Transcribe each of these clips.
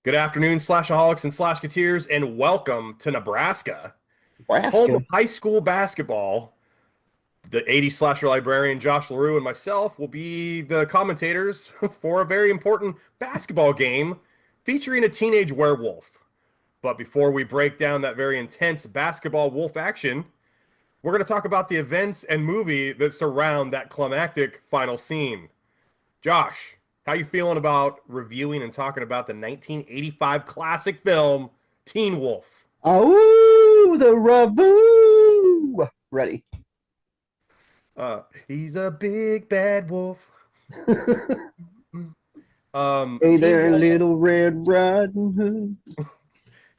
Good afternoon, Slashaholics and Slashketeers, and welcome to Nebraska, home Nebraska. of high school basketball. The 80s slasher librarian Josh LaRue and myself will be the commentators for a very important basketball game featuring a teenage werewolf. But before we break down that very intense basketball wolf action, we're going to talk about the events and movie that surround that climactic final scene. Josh, how you feeling about reviewing and talking about the 1985 classic film Teen Wolf? Oh, the Ravoo. Ready. He's a big bad wolf. Hey Teen there, Wolf. little Red Riding Hood.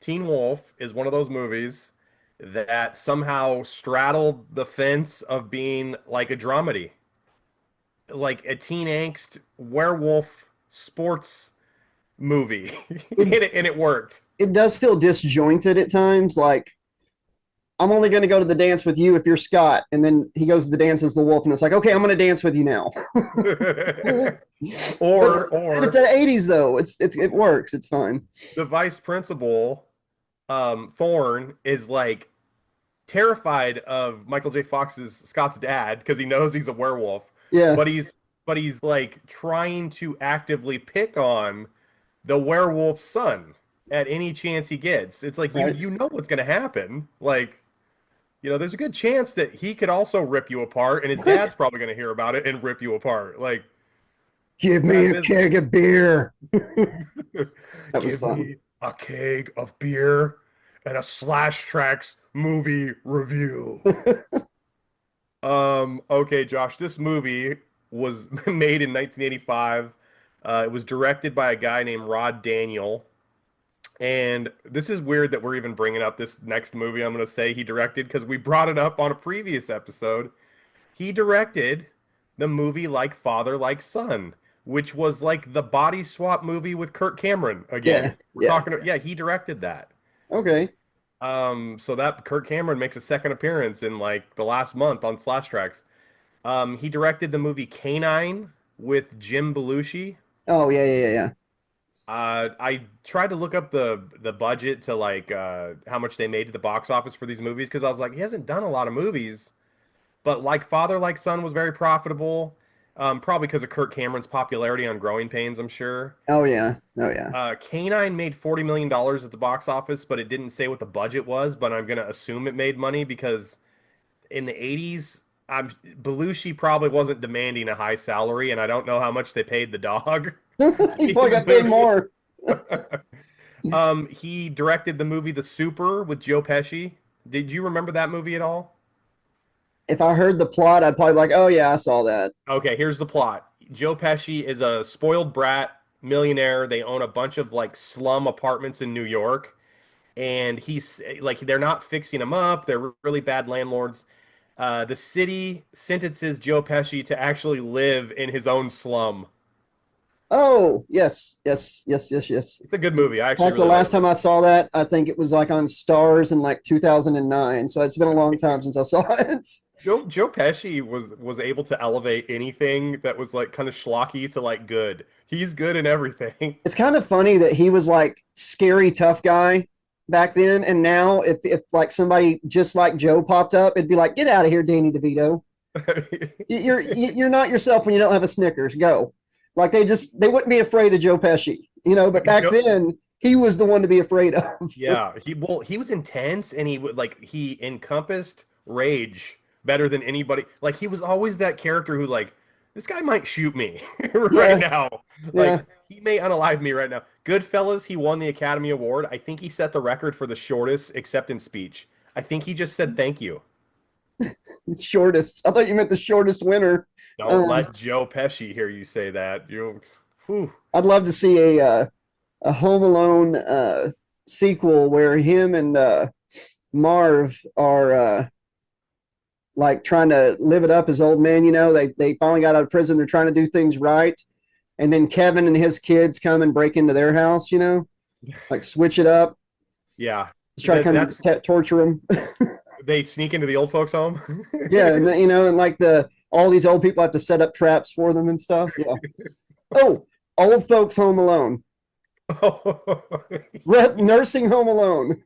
Teen Wolf is one of those movies that somehow straddled the fence of being like a dramedy, like a teen angst werewolf sports movie, It and it worked. it does feel disjointed at times. Like I'm only going to go to the dance with you if you're Scott, and then he goes to the dance as the wolf, and it's like, okay, I'm going to dance with you now. but, but it's or the '80s though. It works. It's fine. the vice principal, Thorne, is like terrified of Michael J. Fox's Scott's dad because he knows he's a werewolf, Yeah. but he's like trying to actively pick on the werewolf's son at any chance he gets. It's like you Right. you know what's gonna happen. Like, there's a good chance that he could also rip you apart, and his dad's probably gonna hear about it and rip you apart. Like Give me bad a business. keg of beer. That was Give fun. me a keg of beer and a Slash Trax movie review. Okay, Josh, this movie was made in 1985. It was directed by a guy named Rod Daniel. And this is weird that we're even bringing up this next movie I'm going to say he directed because we brought it up on a previous episode. He directed the movie Like Father, Like Son, which was like the body swap movie with Kirk Cameron Yeah. again. We're Yeah. talking, yeah, he directed that. Okay. So that Kirk Cameron makes a second appearance in like the last month on Slash Tracks. He directed the movie Canine with Jim Belushi. Oh yeah, yeah, yeah, yeah. I tried to look up the budget to like how much they made to the box office for these movies because I was like, he hasn't done a lot of movies, but like Father Like Son was very profitable, probably because of Kirk Cameron's popularity on Growing Pains, I'm sure. Oh yeah. Oh yeah. Canine made $40 million at the box office, but it didn't say what the budget was. But I'm gonna assume it made money because in the 80s, Belushi probably wasn't demanding a high salary, and I don't know how much they paid the dog to He be in probably the got paid movie. more. He directed the movie The Super with Joe Pesci. Did you remember that movie at all? If I heard the plot, I'd probably be like, oh yeah, I saw that. Okay, here's the plot. Joe Pesci is a spoiled brat millionaire. They own a bunch of like slum apartments in New York, and he's like they're not fixing him up. They're really bad landlords. The city sentences Joe Pesci to actually live in his own slum. Oh yes, yes, yes, yes, yes. It's a good movie. I actually Like the really like last it. time I saw that, I think it was like on Stars in like 2009. So it's been a long time since I saw it. Joe Pesci was able to elevate anything that was like kind of schlocky to like good. He's good in everything. It's kind of funny that he was like scary tough guy back then, and now if like somebody just like Joe popped up, it'd be like, get out of here, Danny DeVito. You're not yourself when you don't have a Snickers. Go. Like they wouldn't be afraid of Joe Pesci, you know. But back Joe, then, he was the one to be afraid of. yeah, he was intense and he would like he encompassed rage better than anybody. Like he was always that character who like this guy might shoot me right Yeah, now. Like yeah. he may unalive me right now. Goodfellas, he won the Academy Award. I think he set the record for the shortest acceptance speech. I think he just said thank you. Shortest. I thought you meant the shortest winner. Don't let Joe Pesci hear you say that. You, whew. I'd love to see a Home Alone sequel where him and Marv are like trying to live it up as old men. You know, they finally got out of prison. They're trying to do things right, and then Kevin and his kids come and break into their house. You know, like switch it up. Yeah. Just try to kind That's of torture them. they sneak into the old folks' home. Yeah, and you know, and like the all these old people have to set up traps for them and stuff. Yeah. Oh, old folks Home Alone. Nursing home alone.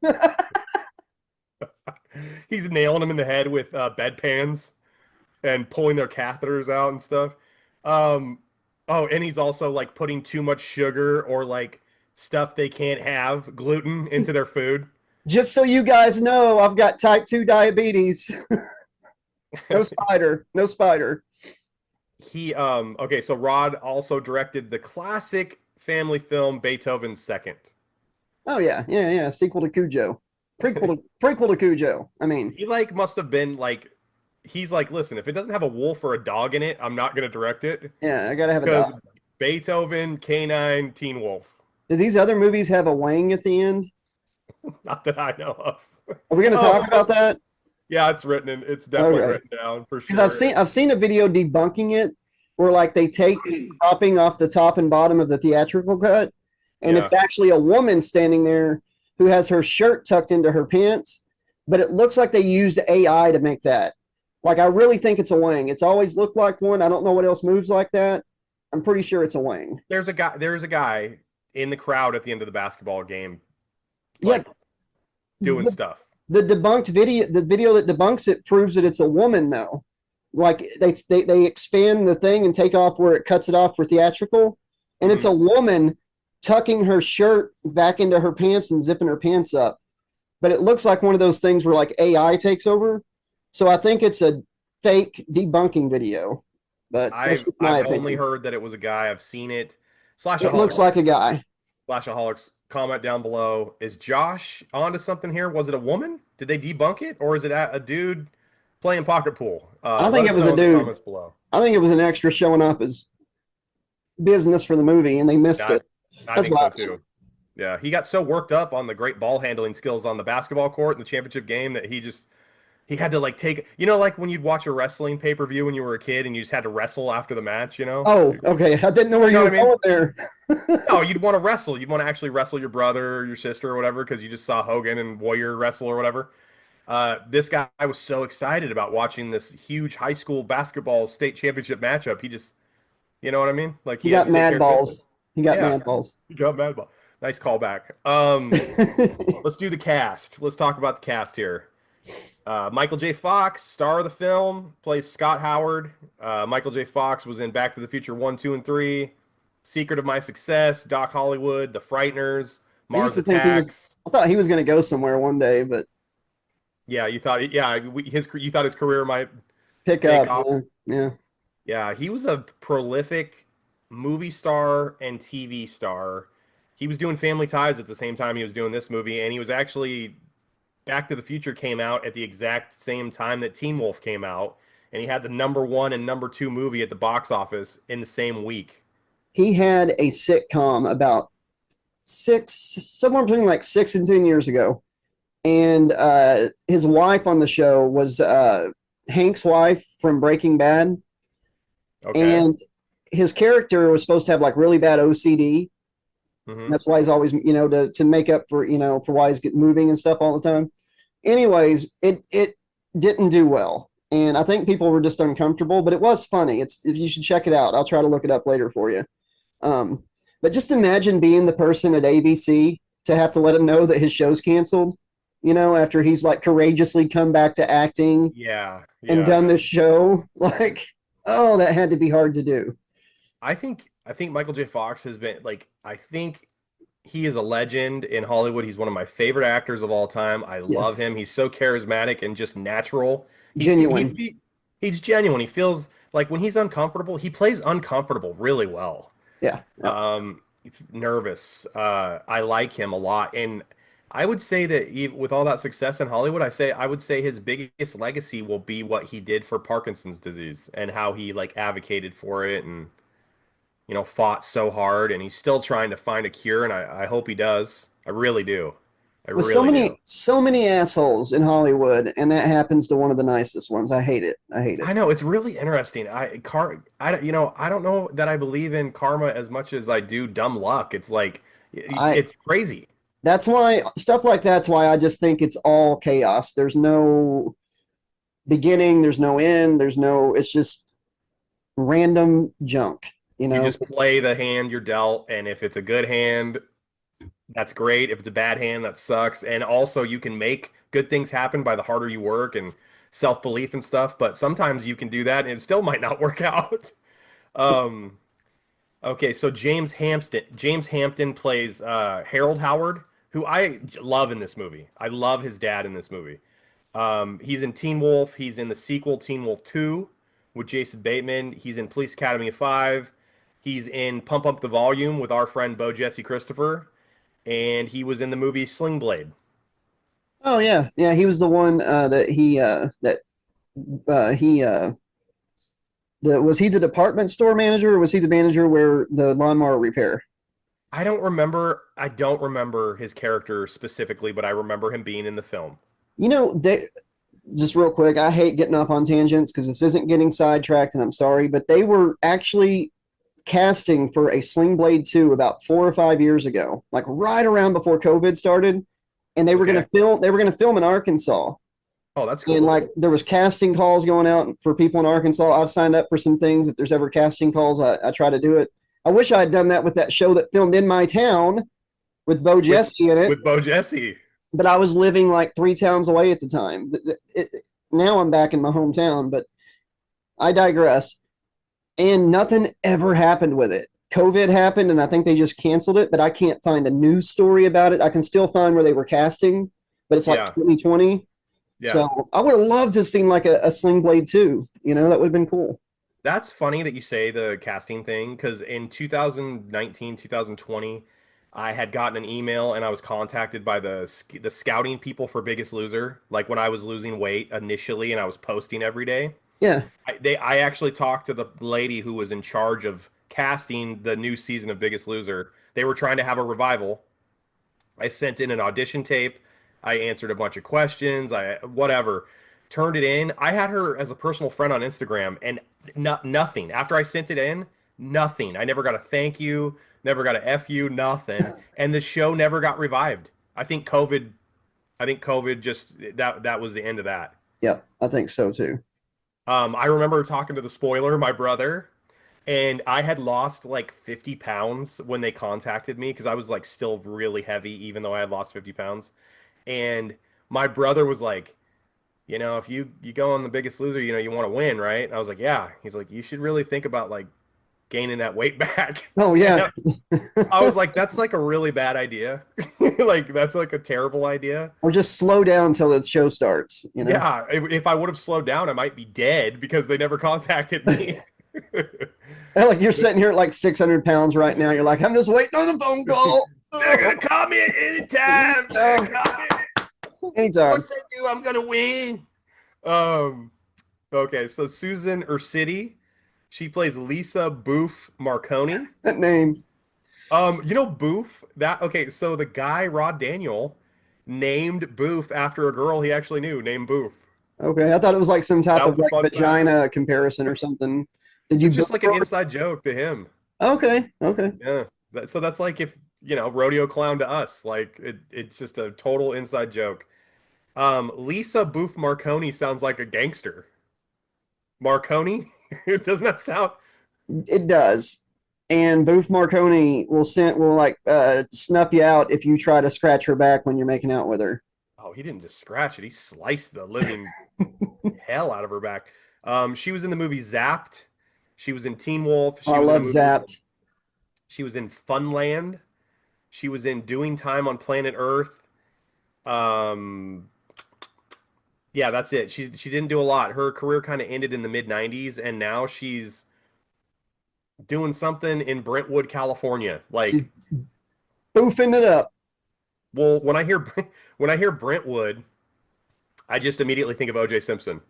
He's nailing them in the head with bedpans and pulling their catheters out and stuff. Um, oh, and he's also like putting too much sugar or like stuff they can't have, gluten, into their food. Just so you guys know, I've got type 2 diabetes. No spider. No spider. Okay, so Rod also directed the classic family film Beethoven's Second. Oh yeah, yeah, yeah. Sequel to Cujo. Prequel to Cujo. I mean, He like must have been like he's like, listen, if it doesn't have a wolf or a dog in it, I'm not gonna direct it yeah, I gotta have a because dog. Beethoven, Canine, Teen Wolf. Did these other movies have a wang at the end? Not that I know of. Are we gonna Oh, talk about that? yeah, it's definitely Okay. written down for Because sure. I've seen a video debunking it where like they take cropping off the top and bottom of the theatrical cut, and it's Yeah, actually a woman standing there who has her shirt tucked into her pants, but it looks like they used AI to make that. Like I really think it's a wang. It's always looked like one. I don't know what else moves like that. I'm pretty sure it's a wang. there's a guy in the crowd at the end of the basketball game, Yeah, like doing the, stuff. the debunked video, the video that debunks it proves that it's a woman though. Like they expand the thing and take off where it cuts it off for theatrical, and it's Mhm. a woman tucking her shirt back into her pants and zipping her pants up. But it looks like one of those things where like AI takes over. So I think it's a fake debunking video. But that's I've just my I've only opinion. heard that it was a guy. I've seen it. It looks like Slashaholics. a guy. Slashaholics. Comment down below. Is Josh onto something here? Was it a woman? Did they debunk it, or is it a dude playing pocket pool? I Let think it us was a know in the dude. comments below. I think it was an extra showing up as business for the movie, and they missed Yeah, it. I That's think what so I think. too. Yeah, he got so worked up on the great ball handling skills on the basketball court in the championship game that he had to like take like when you'd watch a wrestling pay-per-view when you were a kid and you just had to wrestle after the match, you know? Oh, okay. I didn't know where You know you what were I mean? going there. No, you'd want to wrestle. You'd want to actually wrestle your brother or your sister or whatever because you just saw Hogan and Warrior wrestle or whatever. This guy was so excited about watching this huge high school basketball state championship matchup. He just, you know what I mean? Like He he had got to take mad care of business. balls. He got Yeah, mad balls. he got mad about. Nice callback. Let's do the cast. Let's talk about the cast here. Michael J. Fox, star of the film, plays Scott Howard. Michael J. Fox was in Back to the Future 1, 2, and 3, Secret of My Success, Doc Hollywood, The Frighteners, I used Mars to think he was. Attacks. I thought he was going to go somewhere one day, but Yeah, you thought his career might pick take up. off. Yeah, yeah. Yeah, he was a prolific movie star and TV star. He was doing Family Ties at the same time he was doing this movie, and he was actually Back to the Future came out at the exact same time that Teen Wolf came out, and he had the number one and number two movie at the box office in the same week. He had a sitcom about somewhere between like 6 and 10 years ago, and his wife on the show was Hank's wife from Breaking Bad, Okay. and his character was supposed to have like really bad OCD. And Hmm. that's why he's always, to make up for, for why he's moving and stuff all the time. Anyways, it didn't do well, and I think people were just uncomfortable. But it was funny. You should check it out. I'll try to look it up later for you. Um, but just imagine being the person at ABC to have to let him know that his show's canceled. After he's like courageously come back to acting Yeah, and yeah. done this show, like, oh, that had to be hard to do. I think Michael J. Fox has been like I think he is a legend in Hollywood. He's one of my favorite actors of all time. I love Yes, him. He's so charismatic and just natural. genuine. He's genuine. He feels like when he's uncomfortable, he plays uncomfortable really well. Yeah, yeah. Um, Nervous. I like him a lot, and I would say that with all that success in Hollywood, I would say his biggest legacy will be what he did for Parkinson's disease and how he like advocated for it and fought so hard, and he's still trying to find a cure, and I hope he does. I really do. I With so really do. many so many assholes in Hollywood, and that happens to one of the nicest ones. I hate it. I hate it. I know it's really interesting. I don't know that I believe in karma as much as I do dumb luck. It's like I it's crazy. That's why stuff like that's why I just think it's all chaos. There's no beginning, there's no end, it's just random junk. You just It's play the hand you're dealt, and if it's a good hand, That's great. If it's a bad hand, that sucks. And also, you can make good things happen by the harder you work and self-belief and stuff. But sometimes you can do that and it still might not work out. Um, okay, so James Hampton plays Harold Howard, who I love in this movie. I love his dad in this movie. He's in Teen Wolf. He's in the sequel Teen Wolf 2 with Jason Bateman. He's in Police Academy 5. He's in Pump Up the Volume with our friend Bo Jesse Christopher. And he was in the movie Sling Blade. Oh yeah, yeah. He was the one he was he the department store manager, or was he the manager where the lawnmower repair? I don't remember his character specifically, but I remember him being in the film. You know, they just real quick, I hate getting off on tangents because this isn't getting sidetracked, and I'm sorry, but they were actually casting for a Sling Blade 2 about 4 or 5 years ago, like right around before COVID started, and Okay. they were gonna film in Arkansas. Oh, that's And cool. like there was casting calls going out for people in Arkansas. I've signed up for some things. If there's ever casting calls, I try to do it. I wish I had done that with that show that filmed in my town with Bo With Jesse in it, with Bo Jesse. but I was living like 3 towns away at the time. Now I'm back in my hometown, but I digress. And nothing ever happened with it. COVID happened, and I think they just canceled it. But I can't find a news story about it. I can still find where they were casting, but it's like Yeah. 2020. Yeah. So I would have loved to have seen like a Sling Blade 2. You know, that would have been cool. That's funny that you say the casting thing because in 2019, 2020, I had gotten an email and I was contacted by the scouting people for Biggest Loser. Like when I was losing weight initially and I was posting every day. Yeah. I actually talked to the lady who was in charge of casting the new season of Biggest Loser. They were trying to have a revival. I sent in an audition tape. I answered a bunch of questions. I whatever, turned it in. I had her as a personal friend on Instagram, and nothing. After I sent it in, nothing. I never got a thank you, never got a f you, nothing. And the show never got revived. I think COVID. I think COVID just that was the end of that. Yeah. I think so too. I remember talking to the spoiler, my brother, and I had lost like 50 pounds when they contacted me because I was like still really heavy, even though I had lost 50 pounds. And my brother was like, if you go on The Biggest Loser, you want to win, right? And I was like, yeah. He's like, you should really think about like gaining that weight back. Oh And yeah. I was like, that's like a really bad idea. Like that's like a terrible idea. Or just slow down until the show starts, you know? Yeah, if I would have slowed down, I might be dead because they never contacted me. Like you're sitting here at like 600 pounds right now. You're like, I'm just waiting on a phone call. They're gonna call me at any time. They're gonna call me. Anytime. Once they do, I'm gonna win. Um, okay, so Susan Ursity, she plays Lisa Booth Marconi. That name. Booth, that okay, so the guy, Rod Daniel, named Booth after a girl he actually knew named Booth. Okay. I thought it was like some type That of was a like fun fact. vagina comparison or something. Did you It's build just like an her? inside joke to him. Okay. Okay. Yeah. So that's like if, rodeo clown to us. Like it's just a total inside joke. Lisa Booth Marconi sounds like a gangster. Marconi? Doesn't that sound? It does. And Booth Marconi will like snuff you out if you try to scratch her back when you're making out with her. Oh, he didn't just scratch it. He sliced the living hell out of her back. She was in the movie Zapped. She was in Teen Wolf. I love Zapped. She was in Funland. She was in Doing Time on Planet Earth. Um, yeah, that's it. She didn't do a lot. Her career kind of ended in the mid '90s, and now she's doing something in Brentwood, California. She's Like, boofing it up. well, when I hear Brentwood, I just immediately think of O.J. Simpson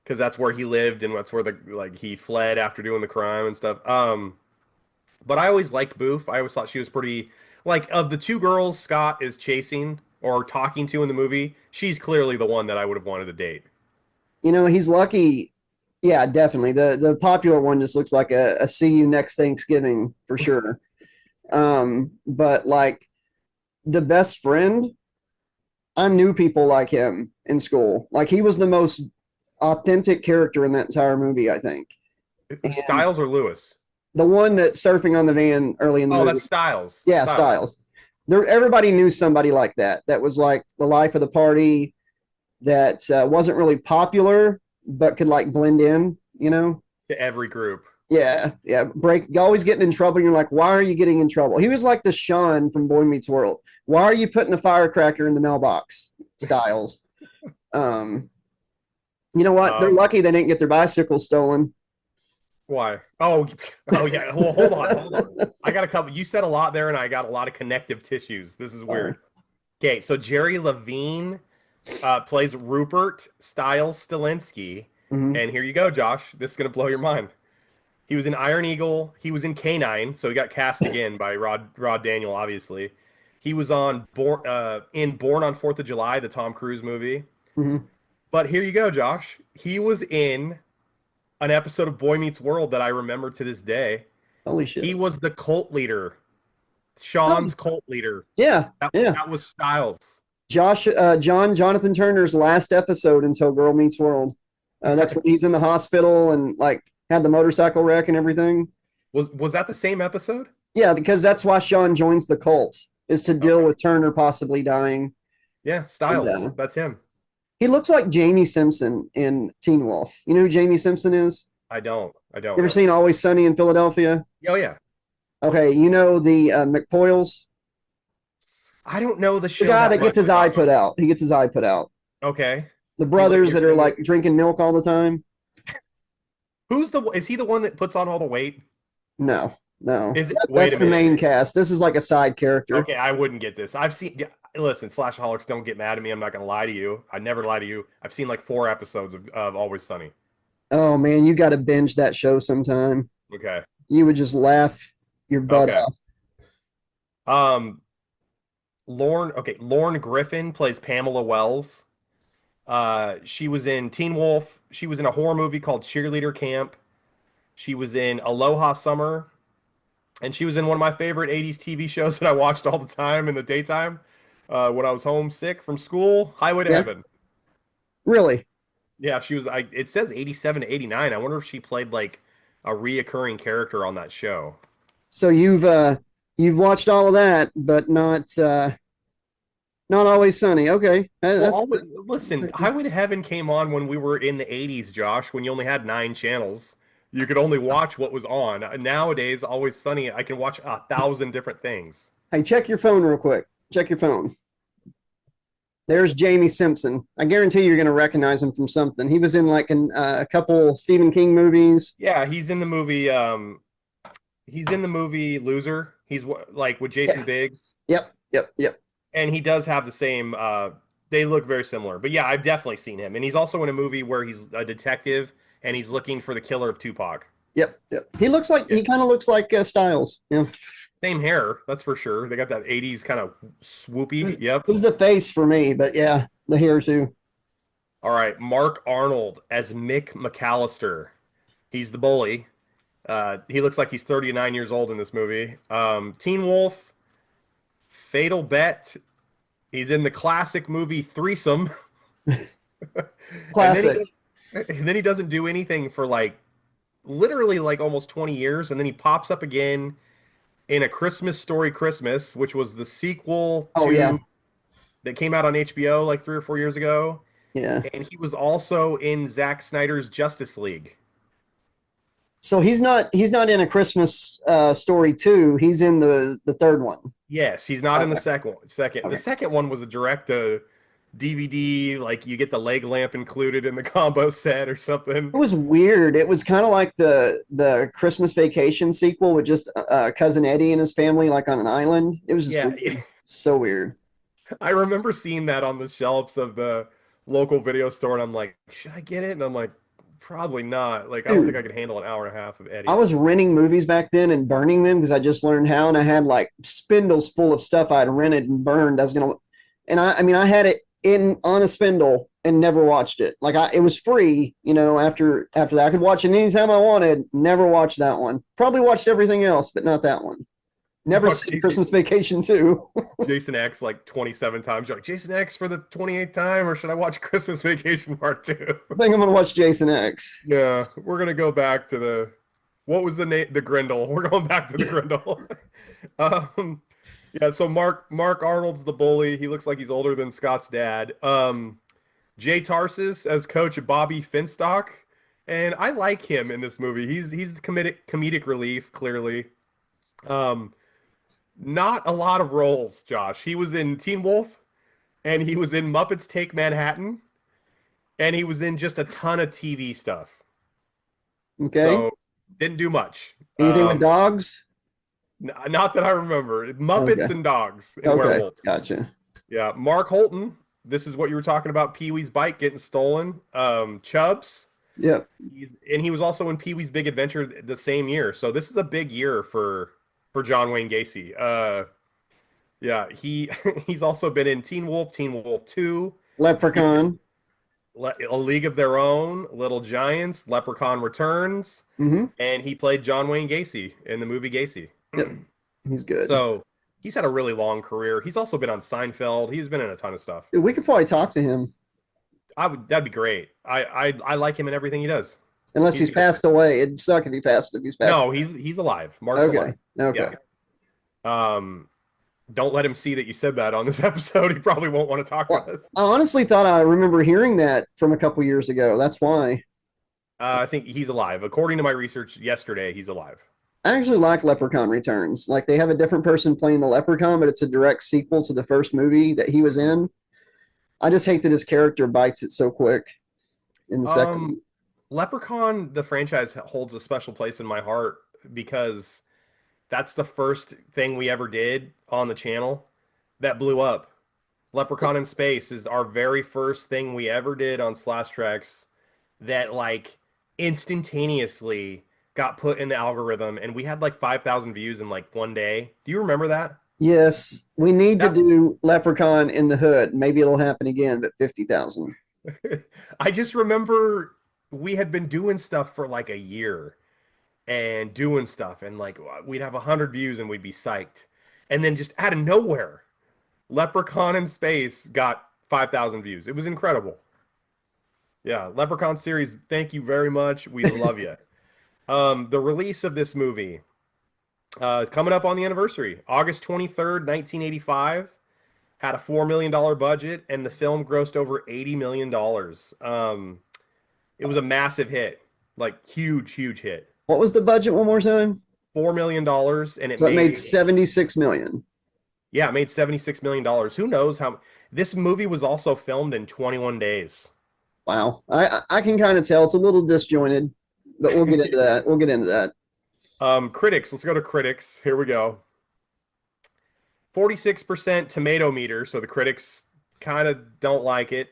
because that's where he lived and that's where he fled after doing the crime and stuff. But I always liked Boof. I always thought she was pretty like of the two girls Scott is chasing or talking to in the movie, she's clearly the one that I would have wanted to date. You know, he's lucky. Yeah, definitely. The popular one just looks like a see you next Thanksgiving for sure. But like the best friend, I knew people like him in school. Like he was the most authentic character in that entire movie, I think. And Styles or Lewis? the one that's surfing on the van early in the Oh, movie. that's Styles. Yeah, Styles. Styles. There, everybody knew somebody like that. That was like the life of the party. That wasn't really popular, but could like blend in. You know? To every group. Yeah, yeah. Break. Always getting in trouble. And you're like, why are you getting in trouble? He was like the Sean from Boy Meets World. Why are you putting a firecracker in the mailbox? Styles. Um, you know what? They're Um, lucky they didn't get their bicycle stolen. why? Oh, oh yeah. Well, hold on, hold on. I got a couple. You said a lot there, and I got a lot of connective tissues. This is Oh, weird. Okay, so Jerry Levine plays Rupert Styles Stilinski, mm-hmm, and here you go, Josh. This is gonna blow your mind. He was in Iron Eagle. He was in K-9, so he got cast again by Rod Daniel, obviously. He was on Born on Fourth of July, the Tom Cruise movie. mm-hmm. But here you go, Josh. He was in an episode of Boy Meets World that I remember to this day. Holy He shit. was the cult leader, Oh, Sean's cult leader. yeah, That, yeah. that was Styles. Jonathan Turner's last episode until Girl Meets World. That's when he's in the hospital and like had the motorcycle wreck and everything. Was that the same episode? Yeah, because that's why Sean joins the cult is to deal Okay. with Turner possibly dying. Yeah, And Styles. That's him. he looks like Jamie Simpson in Teen Wolf. You know who Jamie Simpson is? I don't. I You don't. ever seen Always Sunny in Philadelphia? Oh yeah. Okay, you know the McPoyles, I don't know the the show guy that that gets much, his eye Josh. put out. He gets his eye put out. Okay. The He's like brothers that are like drinking milk all the time. is he the one that puts on all the weight? No, no, Is it? Wait that's a the minute. main cast. This is like a side character. Okay, I wouldn't get this. I've seen. Yeah, listen, Slashaholics, don't get mad at me. I'm not gonna lie to you. I never lie to you. I've seen like 4 episodes of Always Sunny. Oh man, you got to binge that show sometime. Okay. You would just laugh your butt Okay. off. Um, Lorne. Okay, Lorne Griffin plays Pamela Wells. She was in Teen Wolf. She was in a horror movie called Cheerleader Camp. She was in Aloha Summer, and she was in one of my favorite '80s TV shows that I watched all the time in the daytime when I was homesick from school. Highway to Yeah, Heaven. really. Yeah, she was. It says 87 to 89. I wonder if she played like a reoccurring character on that show. So you've watched all of that, but not always sunny. Okay, Well, that's listen, Highway to Heaven came on when we were in the 80s, Josh, when you only had 9 channels. You could only watch what was on. Nowadays, Always Sunny, I can watch 1,000 different things. hey, check your phone real quick. Check your phone. There's Jamie Simpson. I guarantee you're going to recognize him from something. He was in like a couple Stephen King movies. Yeah, he's in the movie. He's in the movie Loser. Like with Jason Yeah. Biggs, Yep. Yep. Yep. and he does have the same. They look very similar. But yeah, I've definitely seen him, and he's also in a movie where he's a detective and he's looking for the killer of Tupac. Yep. Yep. He looks like Yeah, he kind of looks like Styles. Yeah. same hair, that's for sure. They got that '80s kind of swoopy. It Yep. was the face for me, but yeah, the hair too. All right, Mark Arnold as Mick McAllister. He's the bully. He looks like he's 39 years old in this movie. Teen Wolf, Fatal Bet. He's in the classic movie Threesome. and then Classic. he doesn't do anything for like literally like almost 20 years, and then he pops up again in A Christmas Story Christmas, which was the sequel Oh yeah. to that came out on HBO like 3 or 4 years ago. Yeah. And he was also in Zack Snyder's Justice League. So he's not in A Christmas Story 2. He's in the third one. Yes, he's not in the Okay. second one. The Okay. second one was a direct to DVD, like you get the leg lamp included in the combo set or something. It was weird. It was kind of like the Christmas Vacation sequel with just cousin Eddie and his family like on an island. It was just Yeah, weird. So weird. I remember seeing that on the shelves of the local video store, and I'm like, should I get it? And I'm like, probably not. Like, I don't think Dude, I could handle an hour and a half of I Eddie. was renting movies back then and burning them because I just learned how, and I had like spindles full of stuff I'd rented and burned. And I mean, I had it in on a spindle and never watched it. Like it was free, after that, I could watch it anytime I wanted. Never watched that one. Probably watched everything else, but not that one. You Never watched seen Christmas Vacation too. Jason X like 27 times. You're like, Jason X for the 28th time, or should I watch Christmas Vacation Part 2? I think I'm gonna watch Jason X. Yeah, we're gonna go back to what was the name? The Grindle. We're going back to the Grindle. um, Yeah, so Mark Arnold's the bully. He looks like he's older than Scott's dad. Jay Tarsis as Coach Bobby Finstock, and I like him in this movie. He's the comedic relief, clearly. Um, Not a lot of roles, Josh. He was in Teen Wolf, and he was in Muppets Take Manhattan, and he was in just a ton of TV stuff. Okay. So didn't do much. Anything with dogs? Not that I remember. Muppets Okay. and dogs and Okay. werewolves. Gotcha. Yeah, Mark Holton. This is what you were talking about. Pee Wee's bike getting stolen. Chubbs. Yep. And he was also in Pee Wee's Big Adventure the same year. So this is a big year for John Wayne Gacy. Yeah, he's also been in Teen Wolf 2, Leprechaun. A League of Their Own, Little Giants, Leprechaun Returns, Mm-hmm. and he played John Wayne Gacy in the movie Gacy. Yep. He's good. So he's had a really long career. He's also been on Seinfeld. He's been in a ton of stuff. Dude, we could probably talk to him That'd be great. I like him in everything he does. unless He's he's a good passed away. It'd suck if he's passed No, away. he's alive. Mark's Okay. alive. Okay. Yeah. Um, don't let him see that you said that on this episode. He probably won't want to talk to Well, us. I honestly thought I remember hearing that from a couple years ago. That's why. I think he's alive. According to my research yesterday, he's alive. I actually like Leprechaun Returns. Like they have a different person playing the Leprechaun, but it's a direct sequel to the first movie that he was in. I just hate that his character bites it so quick in the second. Leprechaun, the franchise holds a special place in my heart because that's the first thing we ever did on the channel that blew up. Leprechaun in Space is our very first thing we ever did on Slash Tracks that like instantaneously got put in the algorithm and we had like 5,000 views in like one day. Do you remember that? Yes, we need to That do Leprechaun in the Hood. Maybe it'll happen again, but 50,000. I just remember we had been doing stuff for like a year and doing stuff and like we'd have 100 views and we'd be psyched. And then just out of nowhere, Leprechaun in Space got 5,000 views. It was incredible. Yeah, Leprechaun series, thank you very much. We love you. The release of this movie coming up on the anniversary, August 23rd, 1985. Had a $4 million budget, and the film grossed over $80 million. It was a massive hit, like huge hit. What was the budget one more time? $4 million, and it So it made made 76 million. yeah, it made $76 million. Who knows how? This movie was also filmed in 21 days. Wow. I can kind of tell it's a little disjointed, but we'll get into that. We'll get into that. Critics, let's go to critics. Here we go. 46% tomato meter, so the critics kind of don't like it.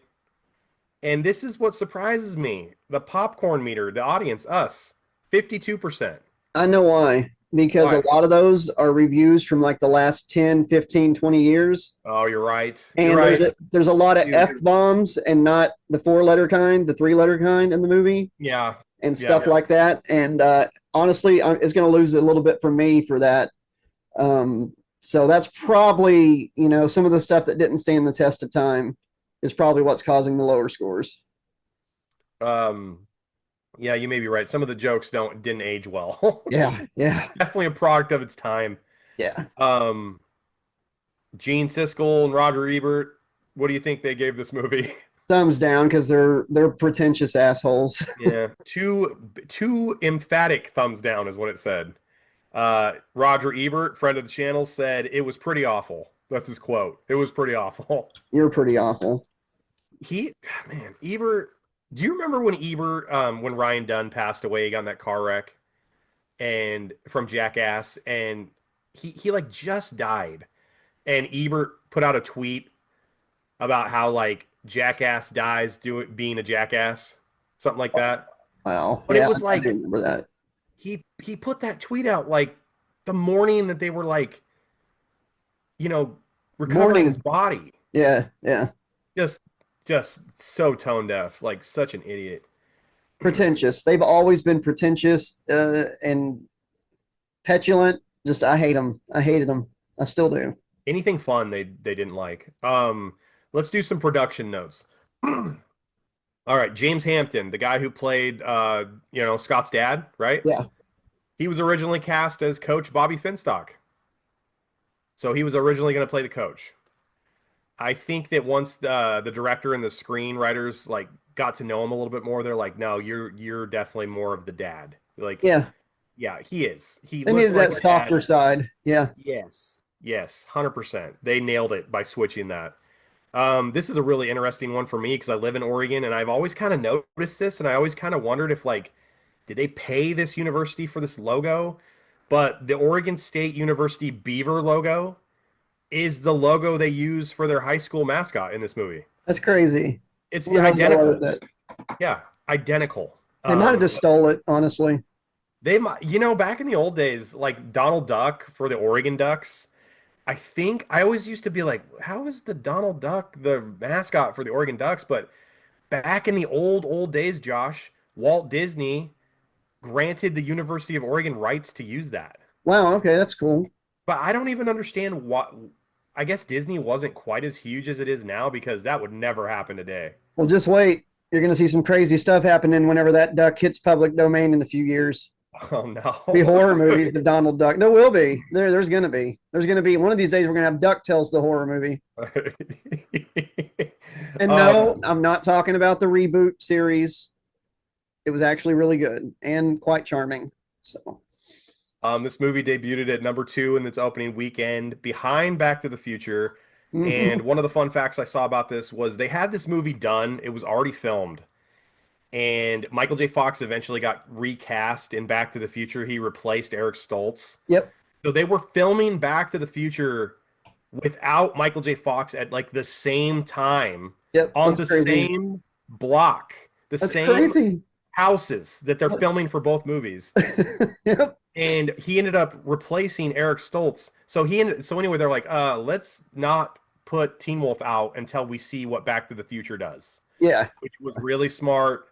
And this is what surprises me. The popcorn meter, the audience, us, 52%. I know why. Because a Why? lot of those are reviews from like the last 10, 15, 20 years. Oh, you're right. You're And right. there's a lot of Dude. F bombs and not the 4-letter kind, the 3-letter kind in the movie Yeah. and Yeah. stuff like that. And honestly, it's going to lose a little bit from me for that. So that's probably, some of the stuff that didn't stand the test of time is probably what's causing the lower scores. Yeah, you may be right. Some of the jokes didn't age well. Yeah. Yeah. Definitely a product of its time. Yeah. Gene Siskel and Roger Ebert, what do you think they gave this movie? Thumbs down because they're pretentious assholes. Yeah, two emphatic thumbs down is what it said. Roger Ebert, friend of the channel, said it was pretty awful. That's his quote. It was pretty awful. You're pretty awful. Man, Ebert. Do you remember when Ebert, when Ryan Dunn passed away, he got in that car wreck, and from Jackass, and he like just died, and Ebert put out a tweet about how like Jackass dies being a jackass, something like that. Wow. But yeah, it was I like do remember that. he put that tweet out like the morning that they were like, recovering his body. Yeah. Yeah. Just so tone deaf, like such an idiot. Pretentious. They've always been pretentious and petulant. Just I hate them. I hated them. I still do. Anything fun they didn't like. Let's do some production notes. All right, James Hampton, the guy who played Scott's dad, right? Yeah. He was originally cast as Coach Bobby Finstock. So he was originally going to play the coach. I think that once the director and the screenwriters like got to know him a little bit more, they're like, no, you're definitely more of the dad. Like, Yeah, yeah, he is. He they looks needed like that a dad. softer side. Yeah. Yes, yes, 100%. They nailed it by switching that. This is a really interesting one for me because I live in Oregon and I've always kind of noticed this and I always kind of wondered if like, did they pay this university for this logo? But the Oregon State University Beaver logo is the logo they use for their high school mascot in this movie. That's crazy. It's You'll have no idea identical. that. Yeah, identical. They might have just stole it, honestly. They might, back in the old days, like Donald Duck for the Oregon Ducks, I think I always used to be like, how is the Donald Duck the mascot for the Oregon Ducks? But back in the old days, Josh, Walt Disney granted the University of Oregon rights to use that. Wow, okay, that's cool. But I don't even understand what. I guess Disney wasn't quite as huge as it is now because that would never happen today. Well, just wait. You're going to see some crazy stuff happening whenever that duck hits public domain in a few years. Oh Be no. horror movies with Donald Duck. There will be. There's going to be. There's going to be. One of these days, we're going to have DuckTales, the horror movie. And um, no, I'm not talking about the reboot series. It was actually really good and quite charming. So, this movie debuted at number 2 in its opening weekend, behind Back to the Future. And mhm. one of the fun facts I saw about this was they had this movie done. It was already filmed. And Michael J. Fox eventually got recast in Back to the Future. He replaced Eric Stoltz. Yep, So they were filming Back to the Future without Michael J. Fox at like the same time yep. on That's the crazy. same block, the That's same crazy. houses that they're filming for both movies. Yep. And he ended up replacing Eric Stoltz. So anyway, they're like, let's not put Teen Wolf out until we see what Back to the Future does, Yeah. which was really smart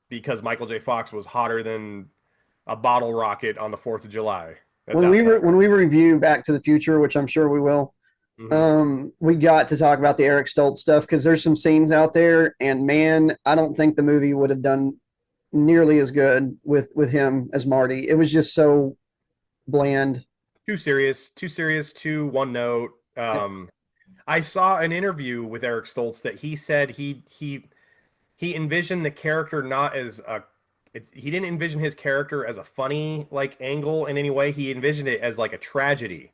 because Michael J. Fox was hotter than a bottle rocket on the 4th of July at When that we point. review Back to the Future, which I'm sure we will, Hmm. we got to talk about the Eric Stoltz stuff because there's some scenes out there, and man, I don't think the movie would have done nearly as good with him as Marty. It was just so bland. Too serious, too one note. I saw an interview with Eric Stoltz that he said he envisioned the character not as a he didn't envision his character as a funny like angle in any way. He envisioned it as like a tragedy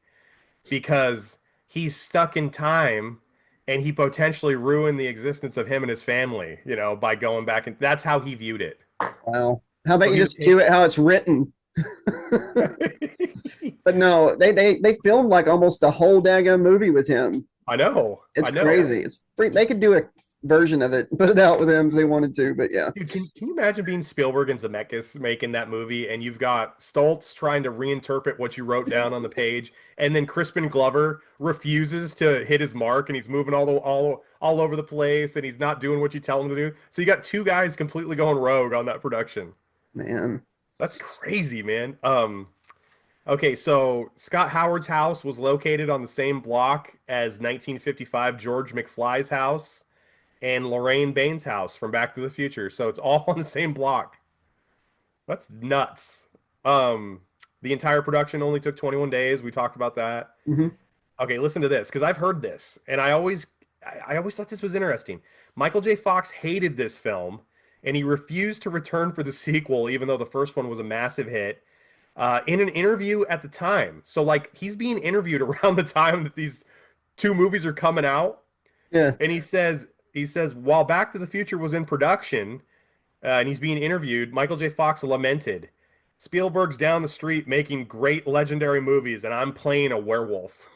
because he's stuck in time and he potentially ruined the existence of him and his family, by going back, and that's how he viewed it. Wow. How about So you he was just do taking it how it's written? But no, they filmed like almost the whole daggone movie with him. I know. It's I know. crazy. It's free. They could do a version of it, and put it out with him if they wanted to. But yeah, Dude, can you imagine being Spielberg and Zemeckis making that movie, and you've got Stoltz trying to reinterpret what you wrote down on the page, and then Crispin Glover refuses to hit his mark, and he's moving all over the place, and he's not doing what you tell him to do. So you got two guys completely going rogue on that production. man. That's crazy, man. Okay, so Scott Howard's house was located on the same block as 1955 George McFly's house and Lorraine Baines' house from Back to the Future. So it's all on the same block. That's nuts. Um, the entire production only took 21 days. We talked about that. Hmm. Okay, listen to this because I've heard this, and I always thought this was interesting. Michael J. Fox hated this film, and he refused to return for the sequel, even though the first one was a massive hit. In an interview at the time, so like he's being interviewed around the time that these two movies are coming out, Yeah, and he says while Back to the Future was in production, and he's being interviewed, Michael J. Fox lamented, "Spielberg's down the street making great legendary movies, and I'm playing a werewolf."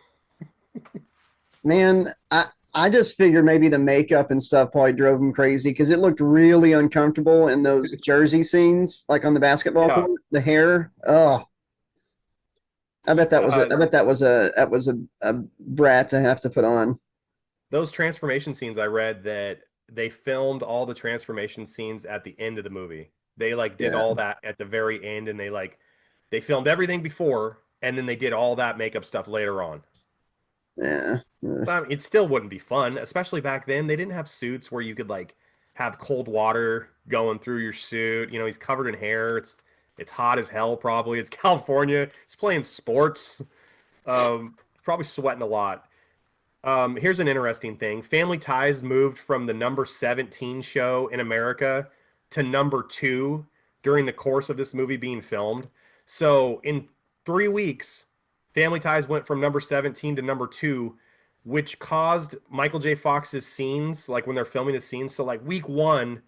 man. I just figured maybe the makeup and stuff probably drove him crazy because it looked really uncomfortable in those Jersey scenes, like on the basketball Yeah. court. The hair. Oh, I bet that was a. Uh, I bet that was a brat to have to put on. those transformation scenes, I read that they filmed all the transformation scenes at the end of the movie. They like did Yeah, all that at the very end, and they filmed everything before, and then they did all that makeup stuff later on. yeah. It still wouldn't be fun, especially back then. They didn't have suits where you could like have cold water going through your suit. He's covered in hair. It's hot as hell. Probably it's California. He's playing sports. Um, probably sweating a lot. Here's an interesting thing. Family Ties moved from the number 17 show in America to number 2 during the course of this movie being filmed. So in 3 weeks, Family Ties went from number 17 to number 2, which caused Michael J. Fox's scenes, like when they're filming his scenes. So like week 1,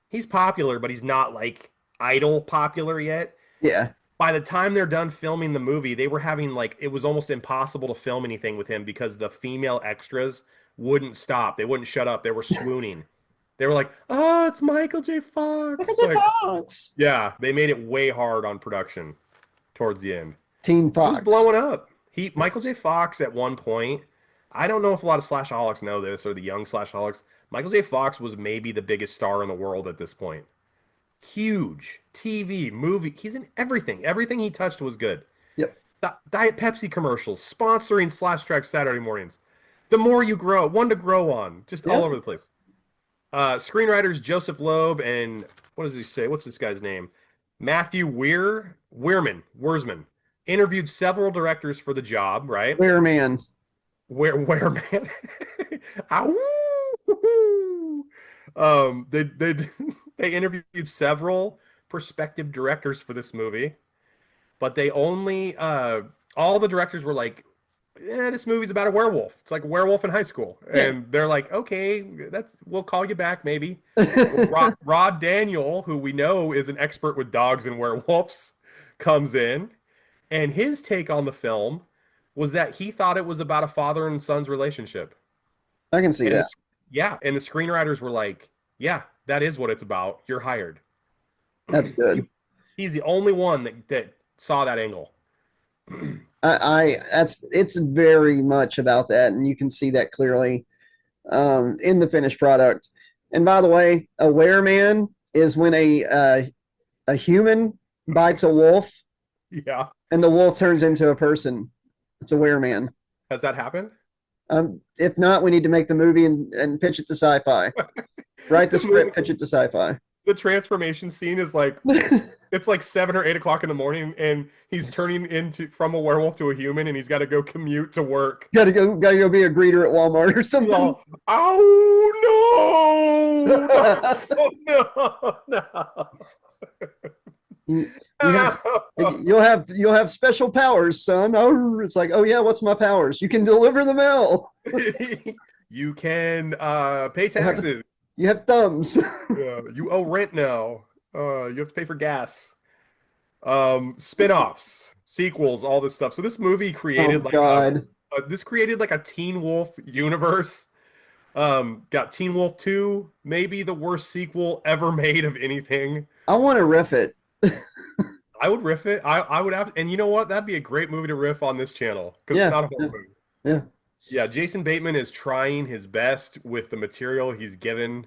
he's popular, but he's not like idol popular yet. Yeah. By the time they're done filming the movie, they were having like it was almost impossible to film anything with him because the female extras wouldn't stop. They wouldn't shut up. They were swooning. They were like, "Oh, it's Michael J. Michael Fox." J. Like, Fox. yeah, they made it way hard on production towards the end. Teen He was Fox. blowing up. Michael J. Fox at one point, I don't know if a lot of slashaholics know this or the young slashaholics. Michael J. Fox was maybe the biggest star in the world at this point. Huge TV, movie. He's in everything. Everything he touched was good. Yep. Diet Pepsi commercials, sponsoring Slash Track Saturday mornings. The more you grow, one to grow on, just all Yep. over the place. Screenwriters Joseph Loeb and what does he say? What's this guy's name? Matthew Wiersman interviewed several directors for the job, right? Bear Man. Where man? Ow! They they interviewed several prospective directors for this movie, but they only all the directors were like, this movie's about a werewolf. It's like a werewolf in high school. Yeah. And they're like, okay, we'll call you back maybe. Rod Daniel, who we know is an expert with dogs and werewolves, comes in, and his take on the film was that he thought it was about a father and son's relationship. I can see And that. yeah, and the screenwriters were like, yeah, that is what it's about. You're hired. That's good. He's the only one that saw that angle. It's very much about that, and you can see that clearly in the finished product. And by the way, a wereman is when a human bites a wolf, Yeah. and the wolf turns into a person. It's a wereman. Has that happened? If not, we need to make the movie and pitch it to sci-fi. Write the script, pitch it to sci-fi. The transformation scene is like it's like 7 or 8 o'clock in the morning, and he's turning into from a werewolf to a human, and he's got to go commute to work. gotta go be a greeter at Walmart or something. All, oh no! No! No! You have special powers, son. Oh, it's like, oh yeah, what's my powers? You can deliver the mail. You can pay taxes. You have thumbs. You owe rent now. You have to pay for gas. Spin-offs, sequels, all this stuff. So this movie created this created like a Teen Wolf universe. Got Teen Wolf 2, maybe the worst sequel ever made of anything. I want to riff it. I would riff it. I would have, and you know what? That'd be a great movie to riff on this channel because it's not a horror movie. Yeah. Yeah, Jason Bateman is trying his best with the material he's given,